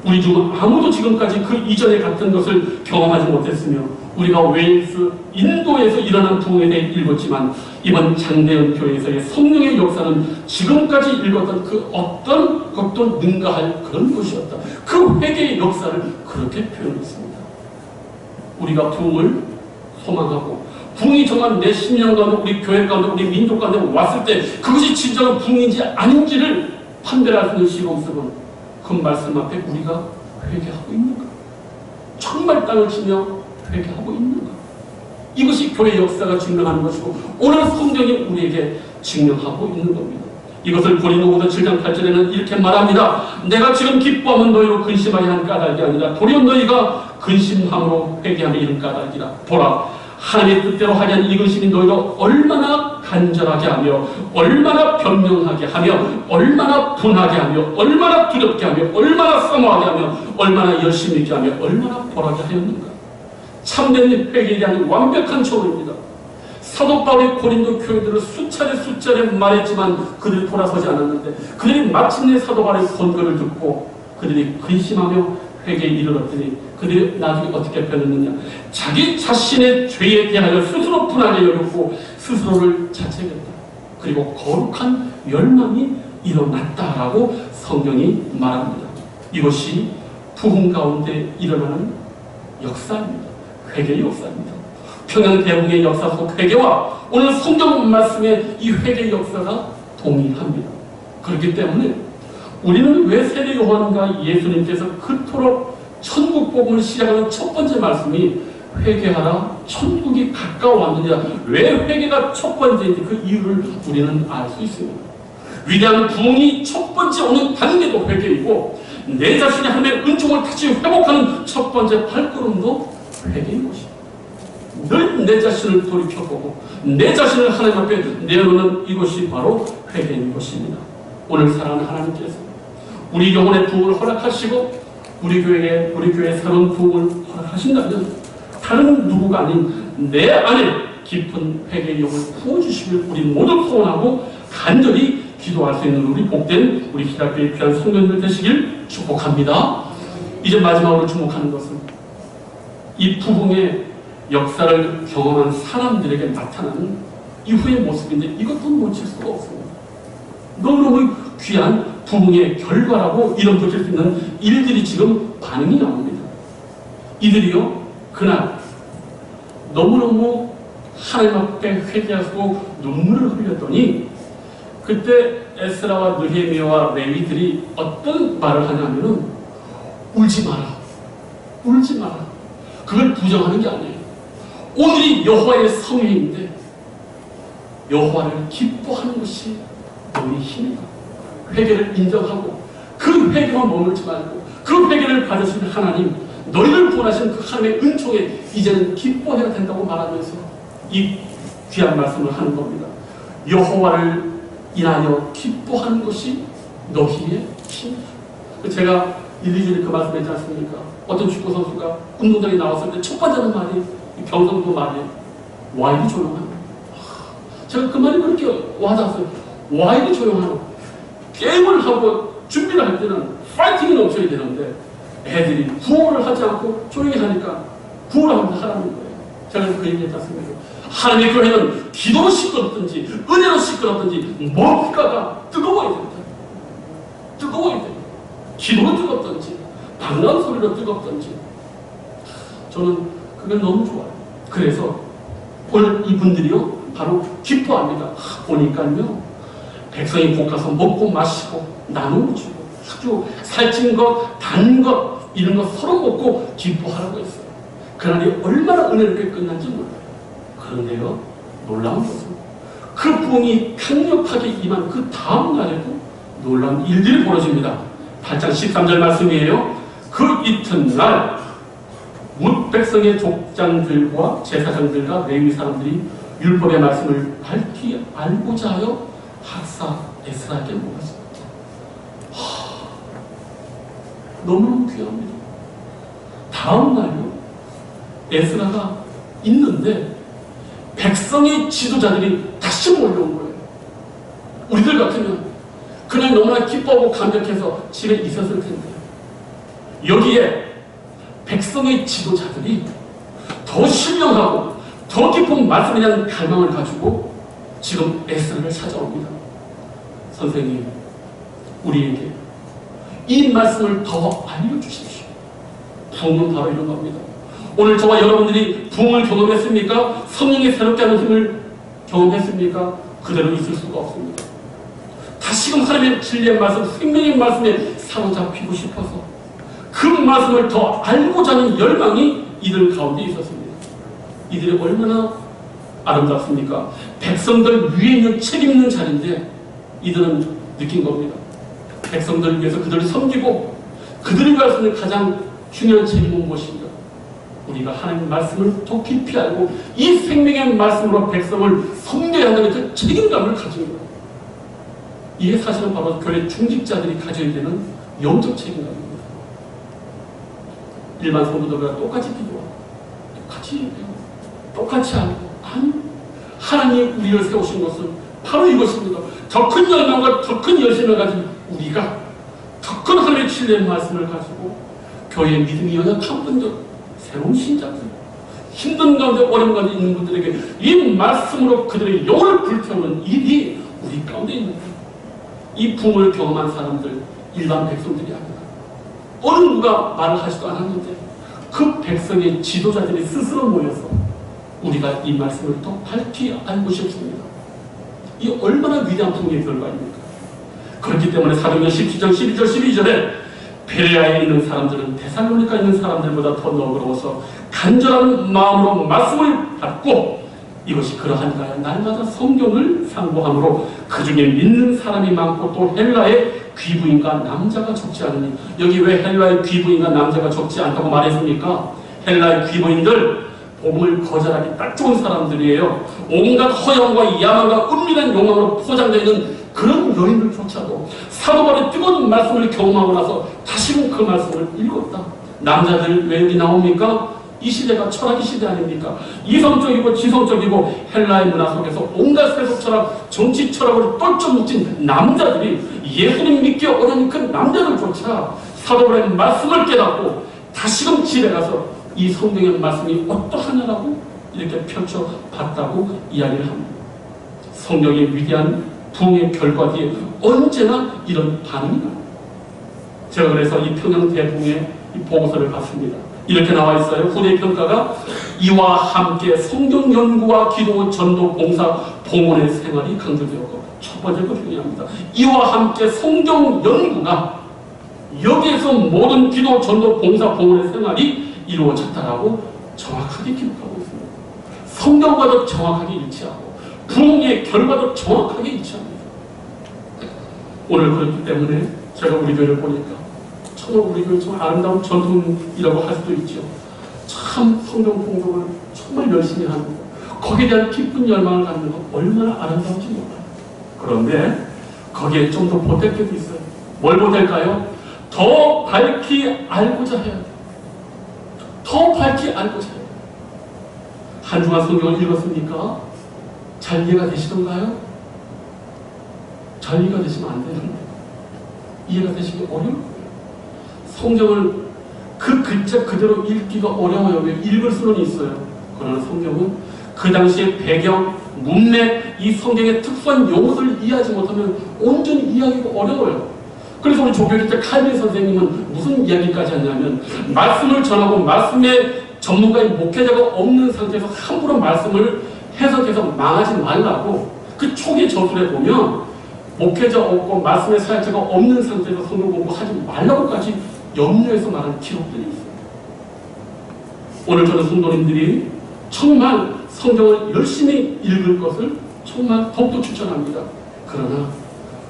Speaker 1: 우리 중 아무도 지금까지 그 이전에 같은 것을 경험하지 못했으며 우리가 웨일스, 인도에서 일어난 부흥에 대해 읽었지만 이번 장대현 교회에서의 성령의 역사는 지금까지 읽었던 그 어떤 것도 능가할 그런 것이었다. 그 회개의 역사를 그렇게 표현했습니다. 우리가 부흥을 소망하고 부흥이 정말 내 심령 가운데 우리 교회 가운데 우리 민족 가운데 왔을 때 그것이 진정한 부흥인지 아닌지를 판별할 수 있는 시공성은 그 말씀 앞에 우리가 회개하고 있는가? 정말 땅을 치며 회개하고 있는가? 이것이 교회 역사가 증명하는 것이고 오늘 성경이 우리에게 증명하고 있는 겁니다. 이것을 고린도후서 7장 8절에는 이렇게 말합니다. 내가 지금 기뻐하면 너희로 근심하게 한 까닭이 아니라 도리어 너희가 근심함으로 회개하며 이른 까닭이라. 보라, 하나님의 뜻대로 하지 않은 이 근심이 너희가 얼마나 간절하게 하며 얼마나 변명하게 하며 얼마나 분하게 하며 얼마나 두렵게 하며 얼마나 사모하게 하며 얼마나 열심히 있게 하며 얼마나 벌하게 하였는가. 참된 회개에 대한 완벽한 처우입니다. 사도 바울이 고린도 교회들을 수차례 말했지만 그들이 돌아서지 않았는데 그들이 마침내 사도 바울의 권고를 듣고 그들이 근심하며 회개에 이르렀더니 그들이 나중에 어떻게 변했느냐. 자기 자신의 죄에 대하여 스스로 분하게 여겼고 스스로를 자책했다. 그리고 거룩한 멸망이 일어났다라고 성경이 말합니다. 이것이 부흥 가운데 일어나는 역사입니다. 회개의 역사입니다. 평양 대붕의 역사 속 회개와 오늘 성경 말씀의 이 회개의 역사가 동일합니다. 그렇기 때문에 우리는 왜 세례 요한과 예수님께서 그토록 천국 복음을 시작하는 첫 번째 말씀이 회개하라 천국이 가까워왔느냐, 왜 회개가 첫 번째인지 그 이유를 우리는 알 수 있습니다. 위대한 부흥이 첫 번째 오는 단계도 회개이고 내 자신이 하나님의 은총을 다시 회복하는 첫 번째 발걸음도 회개인 것입니다. 늘 내 자신을 돌이켜보고 내 자신을 하나님 앞에 내어놓는 이것이 바로 회개인 것입니다. 오늘 사랑하는 하나님께서 우리 영혼의 부흥을 허락하시고 우리 교회의 새로운 부흥을 허락하신다면 다른 누구가 아닌 내 안에 깊은 회개의 영을 부어주시길 우리 모두 소원하고 간절히 기도할 수 있는 우리 복된 우리 기독교의 귀한 성도님들 되시길 축복합니다. 이제 마지막으로 주목하는 것은 이 부흥의 역사를 경험한 사람들에게 나타나는 이후의 모습인데 이것도 놓칠 수가 없습니다. 너무너무 귀한 부흥의 결과라고 이름 붙일 수 있는 일들이 지금 반응이 나옵니다. 이들이요, 그날 너무너무 하나님 앞에 회개하고 눈물을 흘렸더니 그때 에스라와 느헤미야와 레위들이 어떤 말을 하냐면은 울지 마라, 울지 마라. 그걸 부정하는 게 아니에요. 오늘이 여호와의 성회인데 여호와를 기뻐하는 것이 너희 힘이다. 회개를 인정하고 그 회개만 머물지 말고 그 회개를 받으신 하나님, 너희를 구원하신 그 하나님의 은총에 이제는 기뻐해야 된다고 말하면서 이 귀한 말씀을 하는 겁니다. 여호와를 인하여 기뻐하는 것이 너희의 힘이다. 제가 1, 2주에 그 말씀했지 않습니까? 어떤 축구 선수가 운동장에 나왔을 때 첫 번째 하는 말이 경상도 말이 와인이 조용합니다. 제가 그 말이 그렇게 와닿았어요. 와 이리 조용하노. 게임을 하고 준비를 할 때는 파이팅이 넘쳐야 되는데 애들이 구호를 하지 않고 조용히 하니까 구호를 하면서 하라는 거예요. 제가 그 얘기 했습니다. 하나님의 교회는 기도로 시끄럽든지 은혜로 시끄럽든지 뭔가가 뜨거워야 된다. 뜨거워야 된다. 기도로 뜨겁든지 방언 소리로 뜨겁든지 저는 그게 너무 좋아요. 그래서 오늘 이분들이요 바로 기뻐합니다. 보니까요 백성이 볶아서 먹고 마시고 나누고 주고 아주 살찐 것, 단 것 이런 거 서로 먹고 기뻐하라고 했어요. 그날이 얼마나 은혜롭게 끝난지 몰라요. 그런데요 놀라운 것은 그 부흥이 강력하게 임한 그 다음 날에도 놀라운 일들이 벌어집니다. 8장 13절 말씀이에요. 그 이튿날 뭇 백성의 족장들과 제사장들과 레위 사람들이 율법의 말씀을 밝히 알고자 하여 학사 에스라에게 모았습니다. 너무너무 귀합니다. 다음 날요 에스라가 있는데 백성의 지도자들이 다시 몰려온 거예요. 우리들 같으면 그냥 너무나 기뻐하고 감격해서 집에 있었을 텐데 여기에 백성의 지도자들이 더 신령하고 더 깊은 말씀에 대한 갈망을 가지고 지금 에스라를 찾아옵니다. 선생님, 우리에게 이 말씀을 더 알려주십시오. 부흥은 바로 이런 겁니다. 오늘 저와 여러분들이 부흥을 경험했습니까? 성령의 새롭게 하는 힘을 경험했습니까? 그대로 있을 수가 없습니다. 다시금 하나님의 진리의 말씀, 생명의 말씀에 사로잡히고 싶어서 그 말씀을 더 알고자 하는 열망이 이들 가운데 있었습니다. 이들이 얼마나 아름답습니까? 백성들 위에 있는 책 있는 자리인데 이들은 느낀 겁니다. 백성들을 위해서 그들을 섬기고 그들을 위해서 있는 가장 중요한 책임은 무엇인가? 우리가 하나님의 말씀을 더 깊이 알고 이 생명의 말씀으로 백성을 섬겨야 한다는 그 책임감을 가진 거예요. 이게 사실은 바로 교회 중직자들이 가져야 되는 영적 책임감입니다. 일반 성도들과 똑같이 기도하고 똑같이 얘기하고 똑같이 하고 아니 하나님이 우리를 세우신 것은 바로 이것입니다. 더 큰 열망과 더 큰 열심을 가진 우리가 더 큰 하나님의 진리의 말씀을 가지고 교회의 믿음이 연약한 분들, 새로운 신자들, 힘든 가운데 어려운 가운데 있는 분들에게 이 말씀으로 그들의 영을 불태우는 일이 우리 가운데 있는 거예요. 이 부흥을 경험한 사람들, 일반 백성들이 아니라 어느 누가 말을 하지도 않았는데 그 백성의 지도자들이 스스로 모여서 우리가 이 말씀을 더 밝히 알고 싶습니다. 이 얼마나 위대한 부흥의 결과입니까? 그렇기 때문에 사도행전 17장 12절 12절에 베레아에 있는 사람들은 데살로니가에 있는 사람들보다 더 너그러워서 간절한 마음으로 말씀을 받고 이것이 그러한가요? 날마다 성경을 상고함으로 그 중에 믿는 사람이 많고 또 헬라의 귀부인과 남자가 적지 않으니 여기 왜 헬라의 귀부인과 남자가 적지 않다고 말했습니까? 헬라의 귀부인들 복음을 거절하기 딱 좋은 사람들이에요. 온갖 허영과 야망과 은밀한 욕망으로 포장되어 있는 그런 여인들조차도 사도 바울의 뜨거운 말씀을 경험하고 나서 다시금 그 말씀을 읽었다. 남자들 왜 여기 나옵니까? 이 시대가 철학의 시대 아닙니까? 이성적이고 지성적이고 헬라의 문화 속에서 온갖 세속 철학, 정치 철학을 똘똘 묻힌 남자들이 예수님 믿기 어려운 그 남자들조차 사도 바울의 말씀을 깨닫고 다시금 집에 가서 이 성경의 말씀이 어떠하냐라고 이렇게 펼쳐봤다고 이야기를 합니다. 성경의 위대한 부흥의 결과 뒤에 언제나 이런 반응이 나옵니다. 제가 그래서 이 평양 대부흥의 이 보고서를 봤습니다. 이렇게 나와 있어요. 후대 평가가 이와 함께 성경 연구와 기도, 전도, 봉사, 봉헌의 생활이 강조되었고 첫 번째 거 중요합니다. 이와 함께 성경 연구가 여기에서 모든 기도, 전도, 봉사, 봉헌의 생활이 이루어졌다라고 정확하게 기록하고 있습니다. 성경과도 정확하게 일치하고 부흥의 결과도 정확하게 일치합니다. 오늘 그렇기 때문에 제가 우리 교회를 보니까 정말 우리 교회 정말 아름다운 전통이라고 할 수도 있죠. 참 성경 공부를 정말 열심히 하는 거, 거기에 대한 기쁜 열망을 갖는 거 얼마나 아름다운지 몰라요. 그런데 거기에 좀 더 보탤 게도 있어요. 뭘 보탤까요? 더 밝히 알고자 해야 돼요. 더 밝히 알고자 해야 돼요. 한 주간 성경을 읽었습니까? 잘 이해가 되시던가요? 잘 이해가 되시면 안 되는데 이해가 되시기 어려울 거예요. 성경을 그 글자 그대로 읽기가 어려워요. 왜? 읽을 수는 있어요. 그러나 성경은 그 당시의 배경, 문맥, 이 성경의 특수한 용어들을 이해하지 못하면 온전히 이해하기가 어려워요. 그래서 우리 조교일 칼빈 선생님은 무슨 이야기까지 하냐면 말씀을 전하고 말씀의 전문가인 목회자가 없는 상태에서 함부로 말씀을 해석해서 망하지 말라고 그 초기 저술에 보면 목회자 없고 말씀의 사역자가 없는 상태에서 성경 공부하지 말라고까지 염려해서 말하는 기록들이 있어요. 오늘 저는 성도님들이 정말 성경을 열심히 읽을 것을 정말 더욱더 추천합니다. 그러나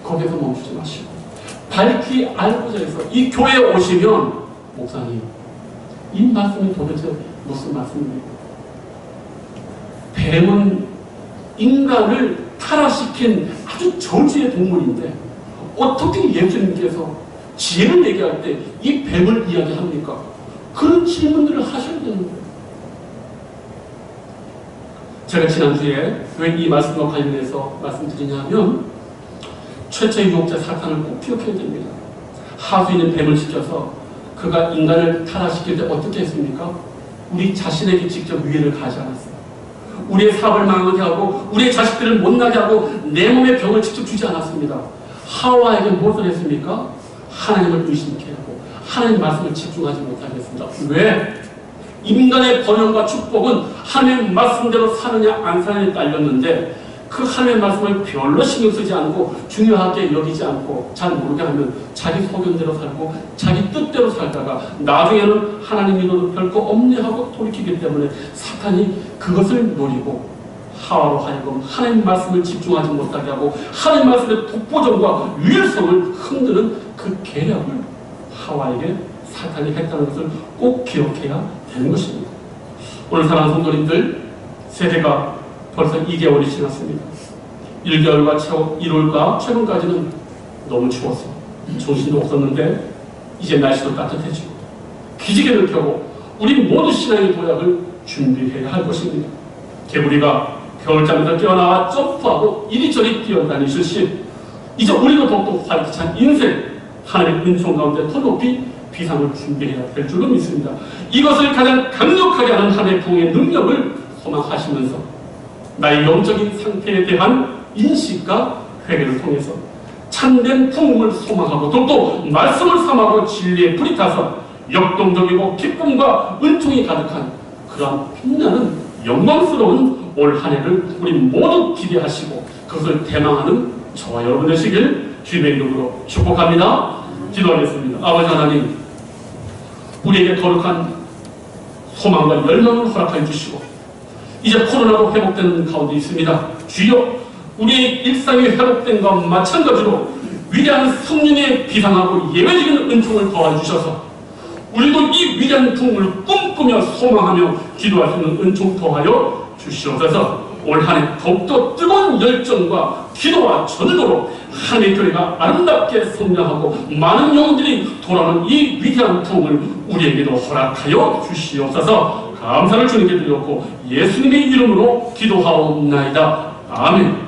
Speaker 1: 거기서 멈추지 마시고 밝히 알고자 해서 이 교회에 오시면 목사님 이 말씀이 도대체 무슨 말씀입니까? 뱀은 인간을 타락시킨 아주 저주의 동물인데 어떻게 예수님께서 지혜를 얘기할 때 이 뱀을 이야기합니까? 그런 질문들을 하셔야 되는 거예요. 제가 지난주에 왜 이 말씀과 관련해서 말씀드리냐면 최초의 유혹자 사탄을 꼭 기억해야 됩니다. 하수인은 뱀을 시켜서 그가 인간을 타락시킬 때 어떻게 했습니까? 우리 자신에게 직접 위해를 가하지 않았어요. 우리의 사업을 망하게 하고 우리의 자식들을 못나게 하고 내 몸에 병을 직접 주지 않았습니다. 하와에게 무엇을 했습니까? 하나님을 의심케 하고 하나님 말씀을 집중하지 못하게 했습니다. 왜? 인간의 번영과 축복은 하나님의 말씀대로 사느냐 안 사느냐에 딸렸는데 그 하나님의 말씀을 별로 신경 쓰지 않고 중요하게 여기지 않고 잘 모르게 하면 자기 소견대로 살고 자기 뜻대로 살다가 나중에는 하나님 이로도 별거 없네 하고 돌이키기 때문에 사탄이 그것을 노리고 하와로 하여금 하나님 말씀을 집중하지 못하게 하고 하나님 말씀의 독보적과 유일성을 흔드는 그 계략을 하와에게 사탄이 했다는 것을 꼭 기억해야 되는 것입니다. 오늘 사랑하는 성도님들, 세대가 벌써 2개월이 지났습니다. 1개월과 1월과 최근까지는 너무 추워서 정신도 없었는데 이제 날씨도 따뜻해지고 기지개를 펴고 우리 모두 신앙의 도약을 준비해야 할 것입니다. 개구리가 겨울잠에서 깨어나와 점프하고 이리저리 뛰어다니듯이 이제 우리도 더욱더 활기찬 인생 하나님의 은총 가운데 더 높이 비상을 준비해야 될 줄로 믿습니다. 이것을 가장 강력하게 하는 하나님의 부흥의 능력을 소망하시면서 나의 영적인 상태에 대한 인식과 회개를 통해서 참된 부흥을 소망하고 또 말씀을 삼하고 진리에 불이 타서 역동적이고 기쁨과 은총이 가득한 그러한 빛나는 영광스러운 올 한 해를 우리 모두 기대하시고 그것을 대망하는 저와 여러분 되시길 주님의 이름으로 축복합니다. 기도하겠습니다. 아버지 하나님, 우리에게 거룩한 소망과 열망을 허락하여 주시고 이제 코로나로 회복되는 가운데 있습니다. 주여, 우리의 일상이 회복된 것과 마찬가지로 위대한 성령의 비상하고 예외적인 은총을 더해주셔서 우리도 이 위대한 부흥을 꿈꾸며 소망하며 기도할 수 있는 은총 더하여 주시옵소서. 올 한 해 더욱더 뜨거운 열정과 기도와 전도로 하나님의 교회가 아름답게 성장하고 많은 영혼들이 돌아오는 이 위대한 부흥을 우리에게도 허락하여 주시옵소서. 감사를 주님께 드렸고 예수님의 이름으로 기도하옵나이다. 아멘.